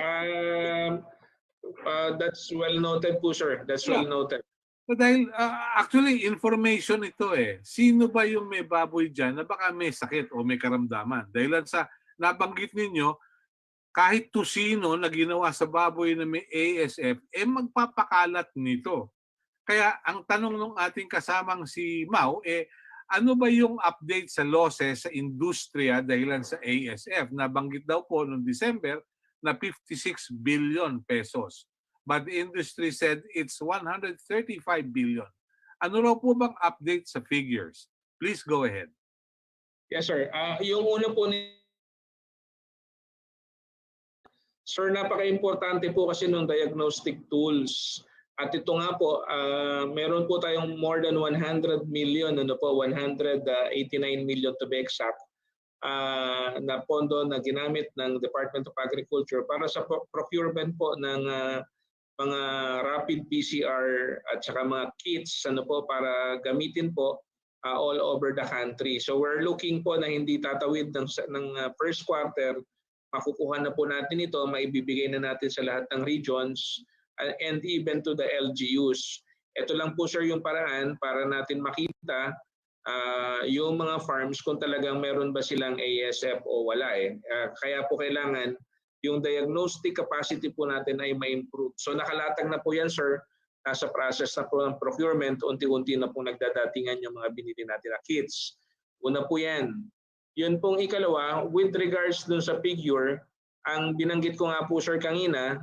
That's well noted po, sir. That's well noted. Dahil actually information ito Sino ba yung may baboy dyan na baka may sakit o may karamdaman? Dahil sa nabanggit ninyo, kahit tusino na ginawa sa baboy na may ASF, magpapakalat nito. Kaya ang tanong ng ating kasamang si Mau, ano ba yung update sa losses sa industriya dahilan sa ASF? Nabanggit daw po noong December na 56 billion pesos. But the industry said it's 135 billion. Ano raw po bang update sa figures? Please go ahead. Yes, sir. Yung una po sir, napaka-importante po kasi ng diagnostic tools. At ito nga po, meron po tayong more than 100 million, 189 million to be exact, na pondo na ginamit ng Department of Agriculture para sa procurement po ng mga rapid PCR at saka mga kits para gamitin po all over the country. So we're looking po na hindi tatawid ng first quarter, makukuha na po natin ito, maibibigay na natin sa lahat ng regions and even to the LGUs. Ito lang po, sir, yung paraan para natin makita yung mga farms kung talagang meron ba silang ASF o wala. Kaya po kailangan yung diagnostic capacity po natin ay ma-improve. So nakalatag na po yan, sir. Nasa process na po ng procurement, unti-unti na po nagdadatingan yung mga binili natin na kits. Una po yan. Yun pong ikalawa, with regards dun sa figure, ang binanggit ko nga po, sir, kanina,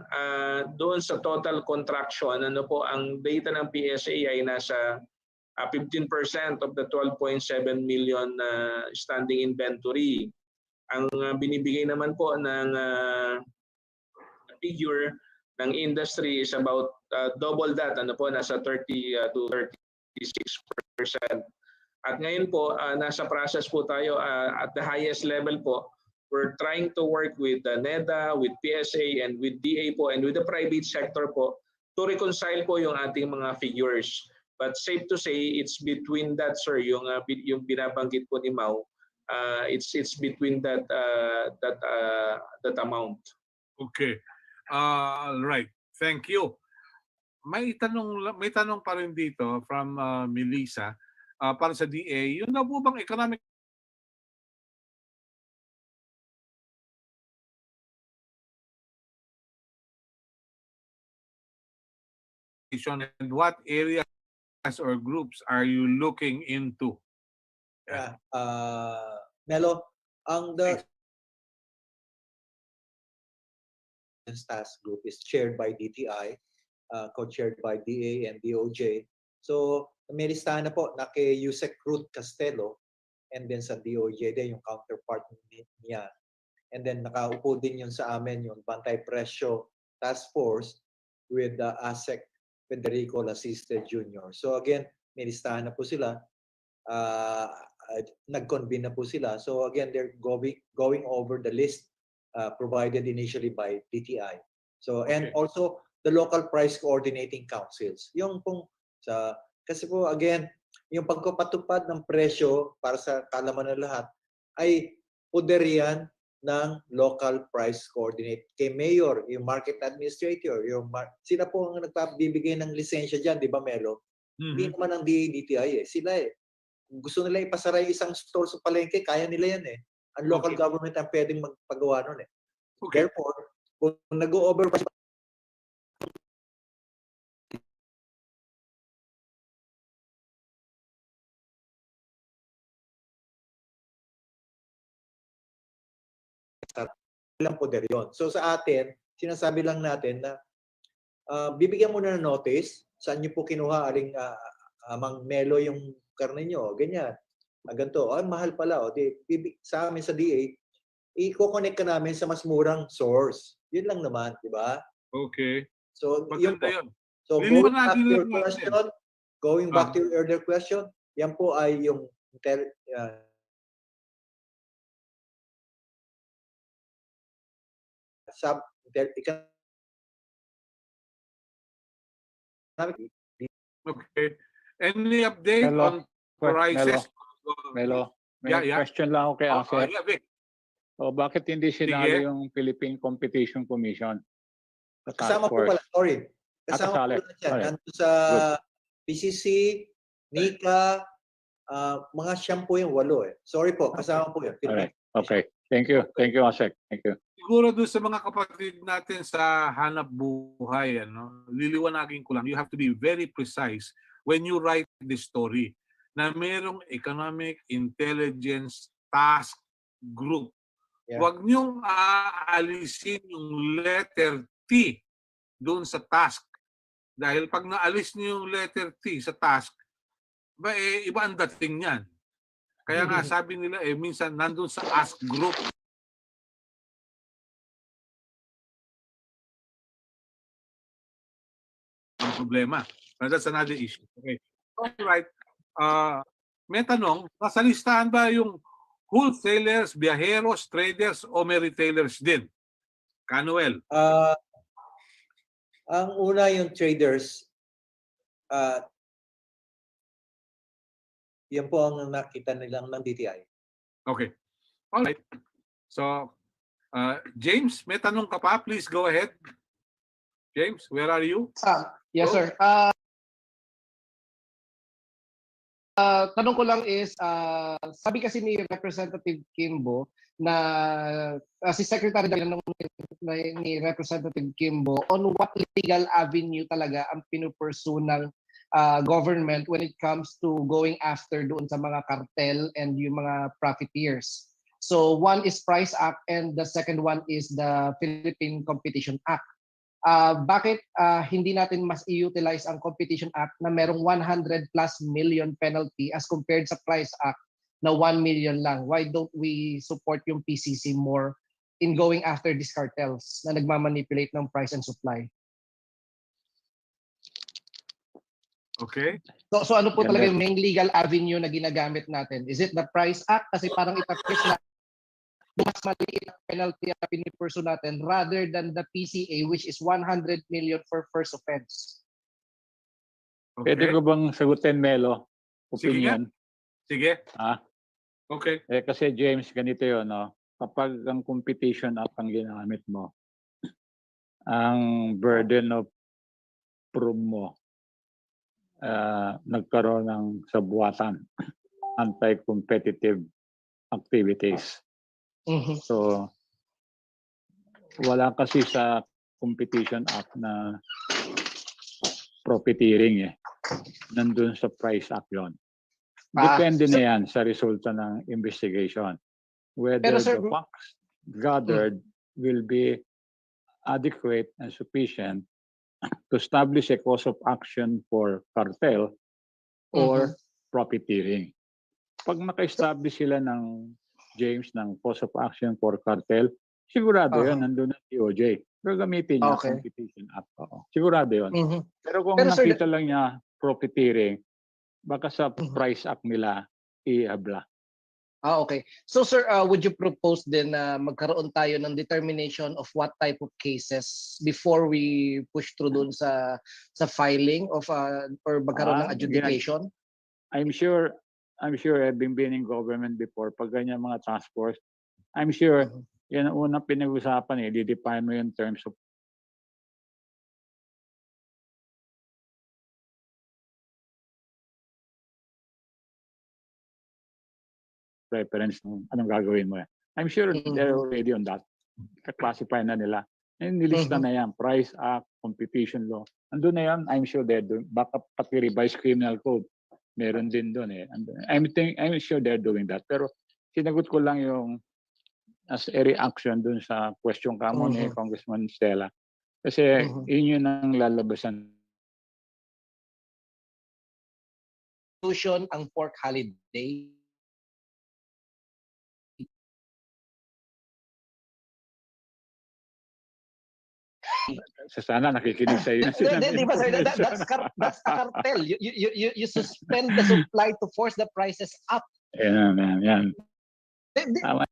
doon sa total contraction, ang data ng PSA ay nasa 15% of the 12.7 million standing inventory. Ang binibigay naman po ng figure ng industry is about double that, nasa 30 to 36%. At ngayon po, nasa process po tayo at the highest level po. We're trying to work with NEDA, with PSA, and with DA po, and with the private sector po to reconcile po yung ating mga figures. But safe to say, it's between that, sir, yung binabanggit po ni Mau, it's between that that amount. Okay. Right. Thank you. May tanong pa rin dito from Melissa para sa DA. Yun na po bang economic and what areas or groups are you looking into? Yeah. Melo, the task group is chaired by DTI, co-chaired by DA and DOJ. So, may listahan na po na kay Yusek Ruth Castelo and then sa DOJ din yung counterpart niya. And then nakaupo din yun sa amin yung Bantay Presyo Task Force with the ASEC Federico Lasiste Jr. So again, may listahan na po sila. Nag-convene na po sila. So again, they're going over the list provided initially by DTI. So and also the local price coordinating councils. Yung pong kasi po again, yung pagpapatupad ng presyo para sa kalaman ng lahat ay poder yan ng local price coordinate kay mayor, yung market administrator, sila po ang nagpabibigay ng lisensya diyan, di ba Melo? Hindi naman ang DTI sila gusto nila ipasara yung isang store sa palengke, kaya nila yan Ang local government ang pwedeng magpagawa nun Therefore, kung nag-o-overprice lang poder yun. So sa atin, sinasabi lang natin na bibigyan mo na ng notice, saan nyo po kinuha aling Mang Melo yung karne nyo, ganyan. Ganito, mahal pala. Sa amin sa DA, i-connect ka namin sa mas murang source. Yun lang naman, di ba? Okay. So, Maganda yun. So, going back to your earlier question, yan po ay yung Okay. Any update on prices? Melo, may question lang ako kay Aser. Vic. Bakit hindi sinali yung Philippine Competition Commission? Kasama po pala, sorry. Kasama po pala dyan. Nandun sa PCC, NICA, mga siyam po yung 8 Sorry po, kasama po yun. Okay. Thank you. Thank you, Asek. Thank you. Siguro doon sa mga kapatid natin sa hanap buhay, liliwanagin ko lang, you have to be very precise when you write this story na merong Economic Intelligence Task Group. Huwag niyong aalisin yung letter T doon sa task. Dahil pag naalis niyo yung letter T sa task, iba ang dating niyan. Kaya nga sabi nila minsan nandun sa ask group. Ang problema. That's another issue. Okay. Alright. May tanong, nasa listahan ba yung wholesalers, biyaheros, traders o may retailers din? Canuel. Ang una yung traders, yan po ang nakita nilang ng DTI. Okay. All right. So, James, may tanong ka pa? Please go ahead. James, where are you? Yes, sir. Tanong ko lang is, sabi kasi ni Representative Kimbo na si Secretary ni Representative Kimbo on what legal avenue talaga ang pinupursue ng government when it comes to going after doon sa mga cartel and yung mga profiteers. So one is Price Act and the second one is the Philippine Competition Act. Bakit hindi natin mas i-utilize ang Competition Act na merong 100+ million penalty as compared sa Price Act na 1 million lang? Why don't we support yung PCC more in going after these cartels na nagmamanipulate ng price and supply? Okay. So ano po talaga yung main legal avenue na ginagamit natin? Is it the Price Act? Kasi parang itapos na mas maliit ang penalty na pinipursu natin rather than the PCA which is 100 million for first offense. Pwede ko bang sagutin, Melo? Sige nga. Opinion? Sige. Ah, Okay. kasi James, ganito yun, no? Kapag ang competition act ang ginamit mo, ang burden of proof mo nagkaroon ng sabuatan, anti-competitive activities. So, wala kasi sa Competition Act na profiteering eh. Nandun sa Price Act yun. Depende na yan sa resulta ng investigation. Whether Pero, sir, the facts gathered will be adequate and sufficient to establish a cause of action for cartel or profiteering. Pag naka-establish sila ng James ng cause of action for cartel, sigurado yun, nandun ang DOJ. Gagamitin niya Competition Act. Sigurado yun. Pero kung Pero, sir, nakita lang niya profiteering, baka sa Price Act nila ihabla. Okay. So sir, would you propose din na magkaroon tayo ng determination of what type of cases before we push through dun sa filing of or magkaroon ng adjudication? I'm sure having been in government before, pag ganyan mga task force, I'm sure yan ang unang pinag-usapan i-define mo yung terms of preference ng anong gagawin mo. I'm sure they're already on that. Classify na nila. And nilista na yan. Price Act, Competition Law. Andun na yan, I'm sure they're doing. Baka pati revised criminal code. Meron din doon eh. I'm sure they're doing that. Pero sinagot ko lang yung as a reaction dun sa question ka mo ni Congressman Stella. Kasi yun ang lalabasan. Ang pork holiday. Sana nakikinig sa iyo. Diba, sir? That's a cartel. You suspend the supply to force the prices up. Yan. Tama.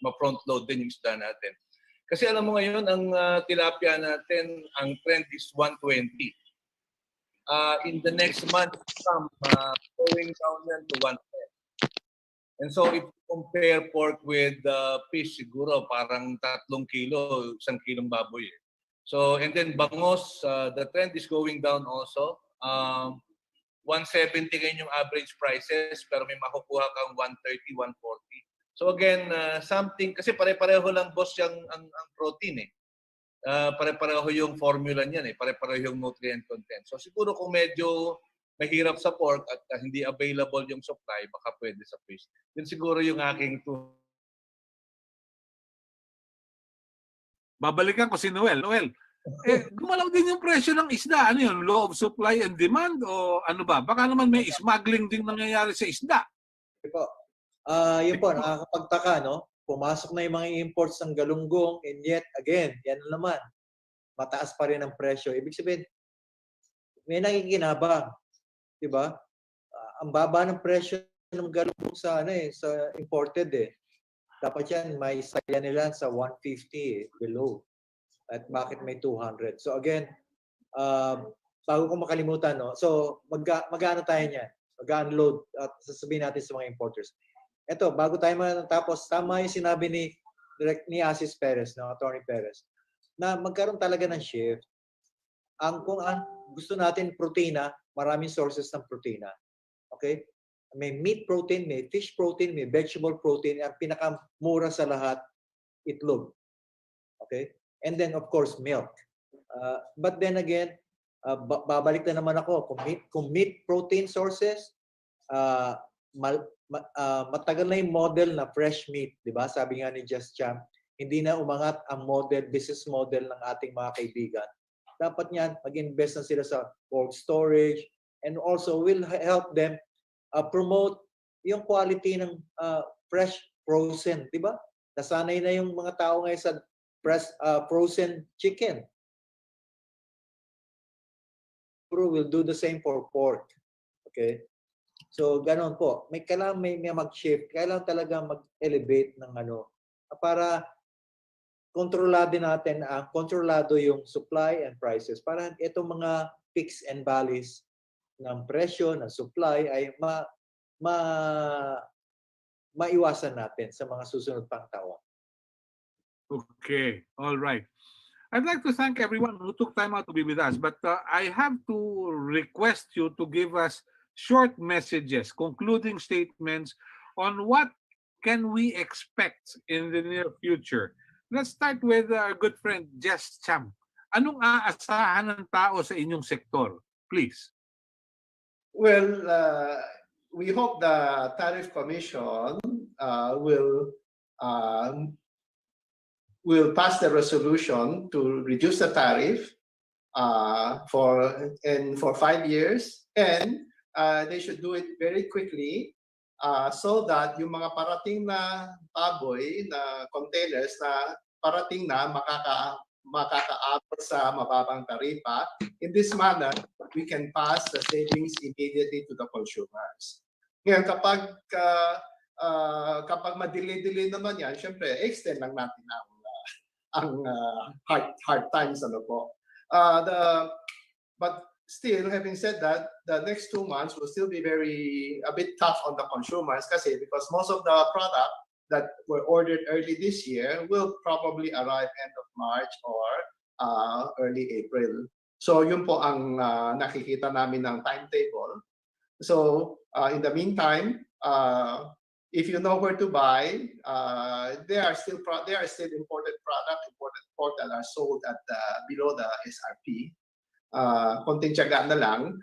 ma-front load din yung isda natin. Kasi alam mo ngayon, ang tilapia natin, ang trend is 120. In the next month, going down yan to 110. And so if you compare pork with fish, siguro parang 3 kilo, 1 kilong baboy. So, and then bangos, the trend is going down also. 170 ngayon yung average prices, pero may makukuha kang 130, 140. So again, something, kasi pare-pareho lang boss ang protein eh. Pare-pareho yung formula niyan eh. Pare-pareho yung nutrient content. So siguro kung medyo mahirap sa pork at hindi available yung supply, baka pwede sa fish. Yun siguro yung aking Babalikan ko si Noel. Noel, gumalaw din yung presyo ng isda. Ano yun? Law of supply and demand? O ano ba? Baka naman may smuggling din nangyayari sa isda. Yun po, nakakapagtaka, no? Pumasok na yung mga imports ng galunggong and yet, again, yan naman, mataas pa rin ang presyo. Ibig sabihin, may nakikinabang. Diba? Ang baba ng presyo ng galunggong sa imported eh. Dapat yan may saya nila sa 150 below. At bakit may 200? So again, bago ko makalimutan, no. So mag-ano tayo niyan? Mag-unload at sasabihin natin sa mga importers. Ito, bago tayo matapos, tama yung sinabi ni Asis Perez, no, Attorney Perez, na magkaroon talaga ng shift. Kung gusto natin proteina, maraming sources ng proteina. Okay? May meat protein, may fish protein, may vegetable protein. Ang pinakamura sa lahat, itlog. Okay? And then, of course, milk. But then again, babalik na naman ako. Kung meat protein sources, matagal na yung model na fresh meat. Diba? Sabi nga ni Just Champ, hindi na umangat ang business model ng ating mga kaibigan. Dapat niyan, mag-invest na sila sa cold storage and also will help them promote yung quality ng fresh frozen, di ba? Nasanay na yung mga tao ngayon sa frozen chicken. We'll do the same for pork. Okay? So, ganon po. Kailangan may mag-shift. Kailangan talaga mag-elevate ng para kontrolado natin kontrolado yung supply and prices para itong mga peaks and valleys ng presyo, ng supply ay maiwasan natin sa mga susunod pang taon. Okay, all right. I'd like to thank everyone who took time out to be with us, but I have to request you to give us short messages, concluding statements on what can we expect in the near future. Let's start with our good friend, Just Champ. Anong aasahan ng tao sa inyong sektor? Please. Well, we hope the Tariff Commission will pass the resolution to reduce the tariff for 5 years, and they should do it very quickly so that yung mga parating na baboy na containers na parating na makakaabot sa mababang taripa. In this manner, we can pass the savings immediately to the consumers. Ngayon, kapag ma-delay naman yan, syempre, extend lang natin ang hard times. But still, having said that, the next 2 months will still be a bit tough on the consumers because most of the product that were ordered early this year will probably arrive end of March or early April. So yun po ang nakikita namin ng timetable. So in the meantime, if you know where to buy, there are still imported pork that are sold at below the SRP. Konting tiyaga na lang.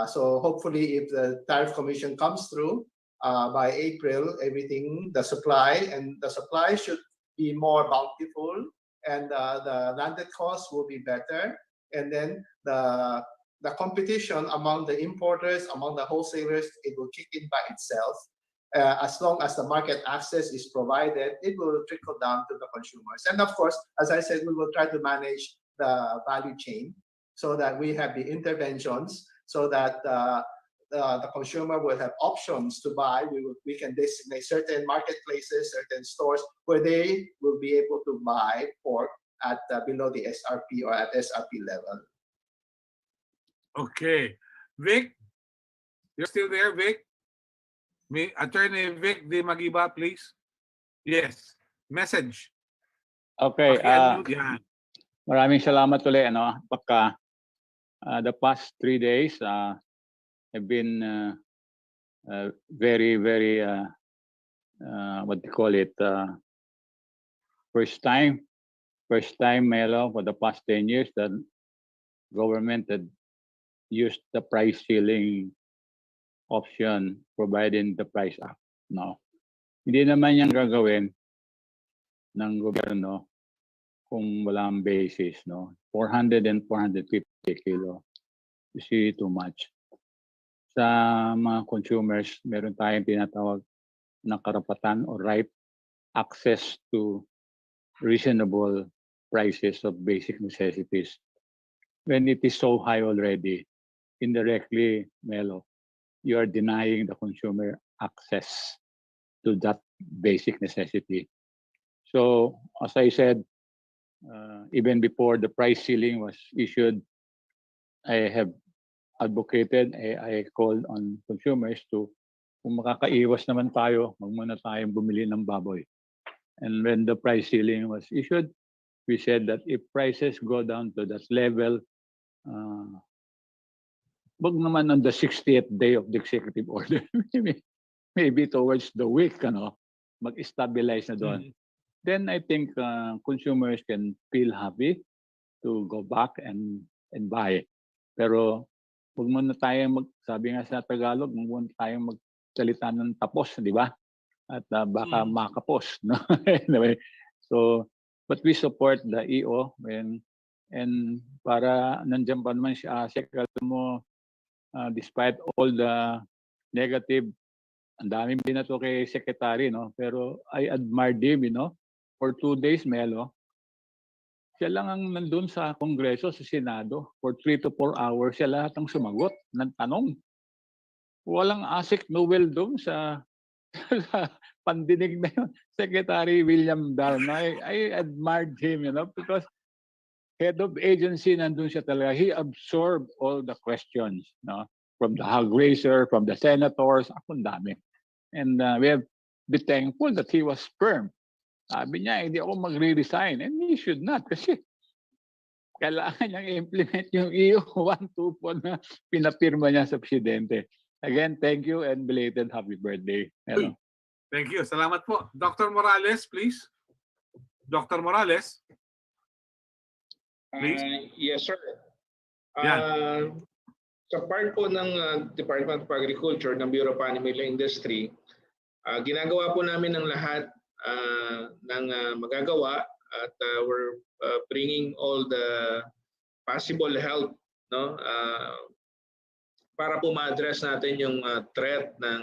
So hopefully if the Tariff Commission comes through by April, the supply should be more bountiful, and the landed cost will be better, and then the competition among the importers, among the wholesalers, it will kick in by itself. As long as the market access is provided, it will trickle down to the consumers. And of course, as I said, we will try to manage the value chain so that we have the interventions so that the consumer will have options to buy. We can designate certain marketplaces, certain stores where they will be able to buy pork at below the SRP or at SRP level. Okay. Vic, you're still there, Vic? Attorney Vic Di Magiba, please. Yes. Message. Okay. Paki-unmute yan. Maraming salamat ulit. Pagka the past 3 days have been very, very, what do you call it? First time, Melo, for the past 10 years that government had used the price ceiling option providing the price up. No. Hindi naman yan gagawin ng gobyerno kung walang basis, no? 400 and 450 kilo. You see, too much. Sa mga consumers, meron tayong tinatawag na karapatan or right access to reasonable prices of basic necessities. When it is so high already, indirectly, Melo, you are denying the consumer access to that basic necessity. So, as I said, even before the price ceiling was issued, I have advocated, I called on consumers to, kung makakaiwas naman tayo, wag muna tayong bumili ng baboy. And when the price ceiling was issued, we said that if prices go down to that level, wag naman on the 60th day of the executive order, maybe towards the week, mag-stabilize na doon. Then I think consumers can feel happy to go back and buy. Pero wag muna tayong sabi nga sa Tagalog, wag muna tayong magsalita ng tapos, di ba? At baka makapos, no? Anyway, so but we support the EO and para nandiyan pa naman si ASEC, mo despite all the negative, ang daming binato kay Secretary, no? Pero I admired him, for 2 days, Melo. Siya lang ang nandun sa Kongreso, sa Senado, for 3 to 4 hours. Siya lahat ang sumagot ng tanong. Walang ASEC Noel doon sa pandinig na yun. Secretary William Darna, I admired him, because head of agency, nandun siya talaga. He absorbed all the questions, from the hog raiser, from the senators, akong dami. And we have be thankful that he was firm. Sabi niya, hindi ako magre-resign. And he should not kasi kailangan niyang i-implement yung EU 124 na pinapirma niya sa presidente. Again, thank you and belated happy birthday. Hello. Thank you. Salamat po. Dr. Morales, please. Dr. Morales. Please. Yes, sir. Sa part po ng Department of Agriculture ng Bureau of Animal Industry, ginagawa po namin ang lahat ng magagawa at we're bringing all the possible help, para po ma-address natin yung threat ng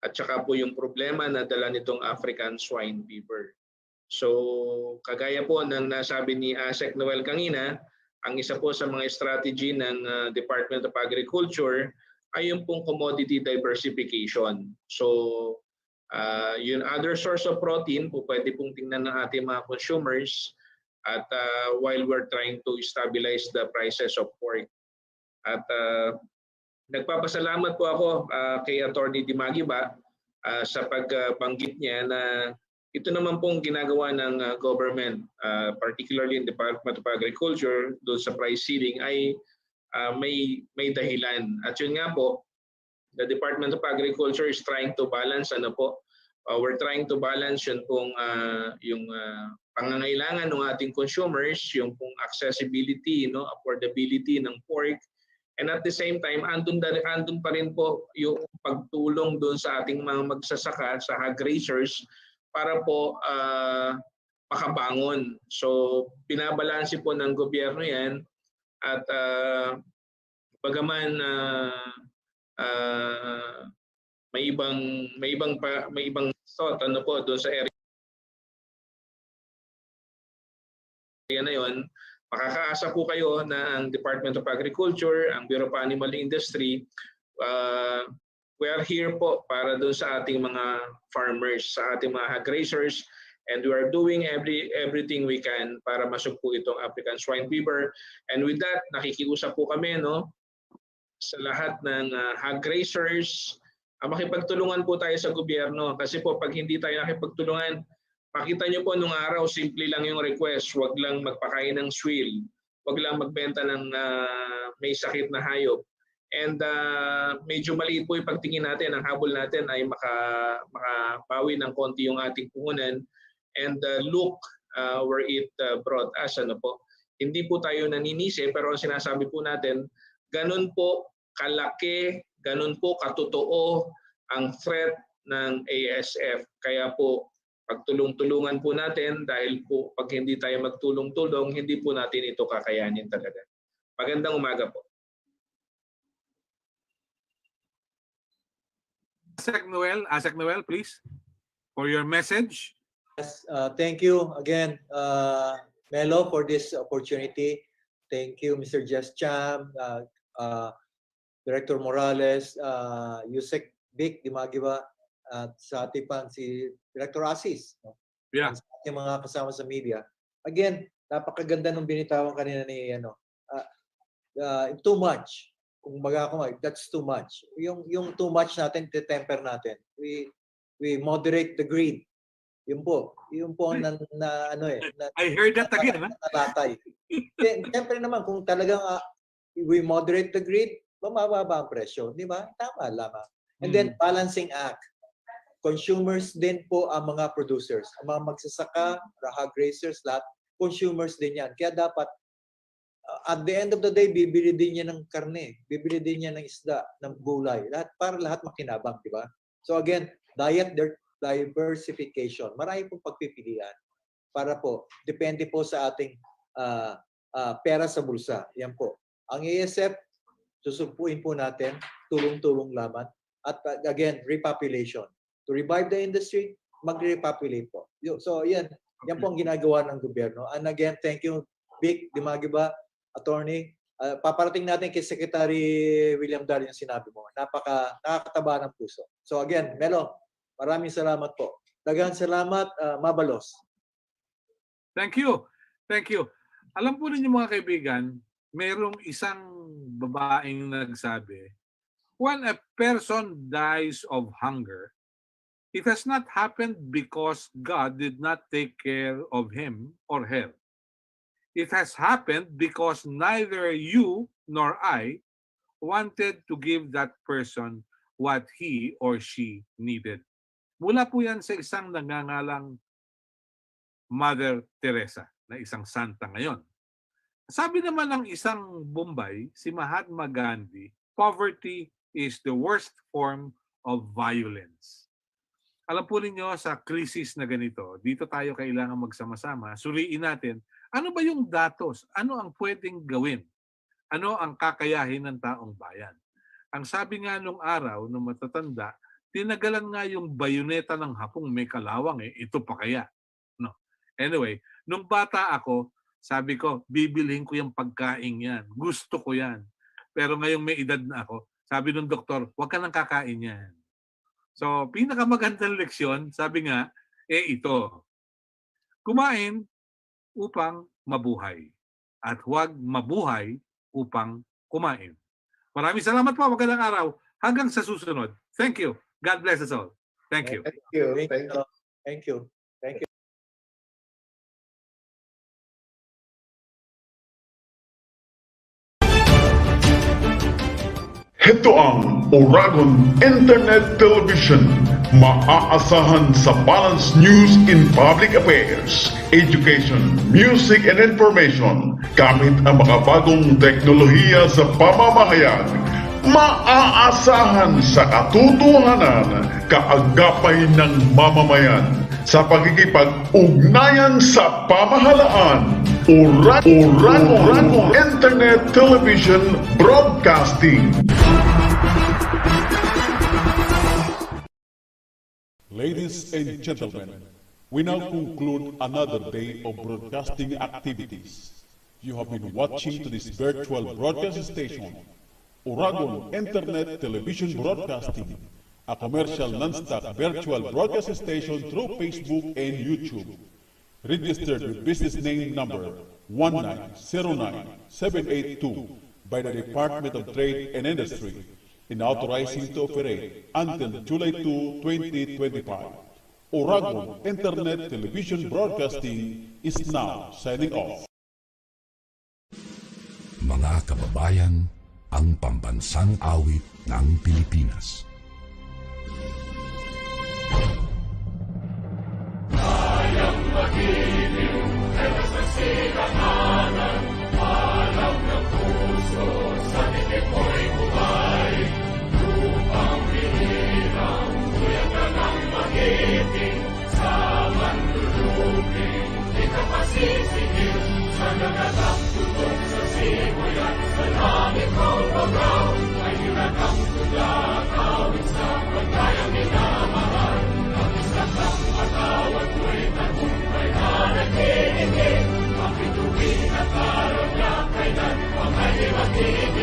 at saka po yung problema na dala nitong African swine fever. So kagaya po ng nasabi ni ASEC Noel kanina, ang isa po sa mga strategy ng Department of Agriculture ay yung pong commodity diversification. So yung other source of protein po pwede pong tingnan ng ating mga consumers at while we're trying to stabilize the prices of pork. At nagpapasalamat po ako kay Attorney Di Magiba sa pagbanggit niya na ito naman pong ginagawa ng government, particularly in Department of Agriculture, doon sa price ceiling ay may dahilan. At yun nga po, the Department of Agriculture is trying to balance, we're trying to balance yun pong yung pangangailangan ng ating consumers, yung pong accessibility, affordability ng pork, and at the same time, andun pa rin po yung pagtulong doon sa ating mga magsasaka, sa hog raisers, para po makabangon. So binabalanse po ng gobyerno yan at bagaman may ibang thought po doon sa area na yon, makakaasa po kayo na ang Department of Agriculture, ang Bureau of Animal Industry we are here po para doon sa ating mga farmers, sa ating mga hog raisers, and we are doing everything we can para masugpo itong African swine fever. And with that, nakikiusap po kami sa lahat ng hog raisers, makipagtulungan po tayo sa gobyerno. Kasi po pag hindi tayo nakipagtulungan, pakita nyo po nung araw, simple lang yung request, wag lang magpakain ng swill, wag lang magbenta ng may sakit na hayop. And medyo maliit po yung pagtingin natin, ang habol natin ay makabawi ng konti yung ating puhunan. And look where it brought us. Hindi po tayo naninisi, pero ang sinasabi po natin, ganun po kalaki, ganun po katotoo ang threat ng ASF. Kaya po, pagtulong-tulungan po natin dahil po pag hindi tayo magtulong-tulong, hindi po natin ito kakayanin talaga. Magandang umaga po. Asek Noel, please, for your message. Yes, thank you again, Melo, for this opportunity. Thank you, Mr. Jess Cham, Director Morales, Yusek Vic Dimagiba, at sa ating pang si Director Asis. Yeah. Sa ating mga kasama sa media. Again, napakaganda ng binitawan kanina ni too much. Kung baga ako, that's too much. Yung too much natin, temper natin. We moderate the greed. Yun po I heard that again. Nalatay. Siyempre naman, kung talagang we moderate the greed, bumababa ang presyo. Di ba? Tama lamang. And then, balancing act. Consumers din po ang mga producers. Ang mga magsasaka, hog raisers, lahat, consumers din yan. Kaya dapat, at the end of the day, bibili din niya ng karne, bibili din niya ng isda, ng gulay, para lahat makinabang, di ba? So again, diet diversification. Marami pong pagpipilian para po, depende po sa ating pera sa bulsa. Yan po. Ang ASF, susumpuin po natin, tulong-tulong laman. At again, repopulation. To revive the industry, mag-repopulate po. So yan po ang ginagawa ng gobyerno. And again, thank you, Vic Dimagiba, Attorney. Paparating natin kay Secretary William Dar yung sinabi mo. Nakakataba ng puso. So again, Melo, maraming salamat po. Daghang salamat, mabalos. Thank you. Thank you. Alam po ninyo mga kaibigan, mayroong isang babaeng nagsabi, when a person dies of hunger, it has not happened because God did not take care of him or her. It has happened because neither you nor I wanted to give that person what he or she needed. Mula po yan sa isang nangangalang Mother Teresa, na isang santa ngayon. Sabi naman ng isang Bombay, si Mahatma Gandhi, poverty is the worst form of violence. Alam po ninyo, sa krisis na ganito, dito tayo kailangan magsama-sama, suriin natin, ano ba yung datos? Ano ang pwedeng gawin? Ano ang kakayahin ng taong bayan? Ang sabi nga nung araw, nung matatanda, tinagalan nga yung bayoneta ng Hapong may kalawang ito pa kaya? No. Anyway, nung bata ako, sabi ko, bibilhin ko yung pagkain yan. Gusto ko yan. Pero ngayong may edad na ako, sabi ng doktor, huwag ka nang kakain yan. So, pinakamagandang leksyon, sabi nga, ito. Kumain upang mabuhay. At huwag mabuhay upang kumain. Maraming salamat po. Magandang araw. Hanggang sa susunod. Thank you. God bless us all. Thank you. Thank you. Thank you. Thank you. Thank you. Ito ang Oragon Internet Television. Maaasahan sa Balance News in Public Affairs, Education, Music and Information gamit ang mga bagong teknolohiya sa pamamahayag. Maaasahan sa katotohanan, kaagapay ng mamamayan sa pagkikipag-ugnayan sa pamahalaan. Oragon Internet Television Broadcasting. Ladies and gentlemen, we now conclude another day of broadcasting activities. You have been watching to this virtual broadcast station Uragon Internet Television Broadcasting, a commercial non-stop virtual broadcast station through Facebook and YouTube. Registered with business name number 1909782 by the Department of Trade and Industry, and authorizing to operate until July 2, 2025. Uragon Internet Television Broadcasting is now signing off. Mga kababayan, ang pambansang awit ng Pilipinas. Kayang magiliw, pero sa silanganan, alam ng puso, sa titik mo'y buhay. Lupang bihirang, kuya ka ng magiting, sa manluluping, di ka pasisigil, sa nagatang tutok sa simuyan, sa langit kong pagaw, ay hinatang tula, kawin sa pagkayang minamahal. Ang isang ng matawag ko'y tagumpay na nagtitingin, ang bituin at araw niya, kailan pang ay magiging.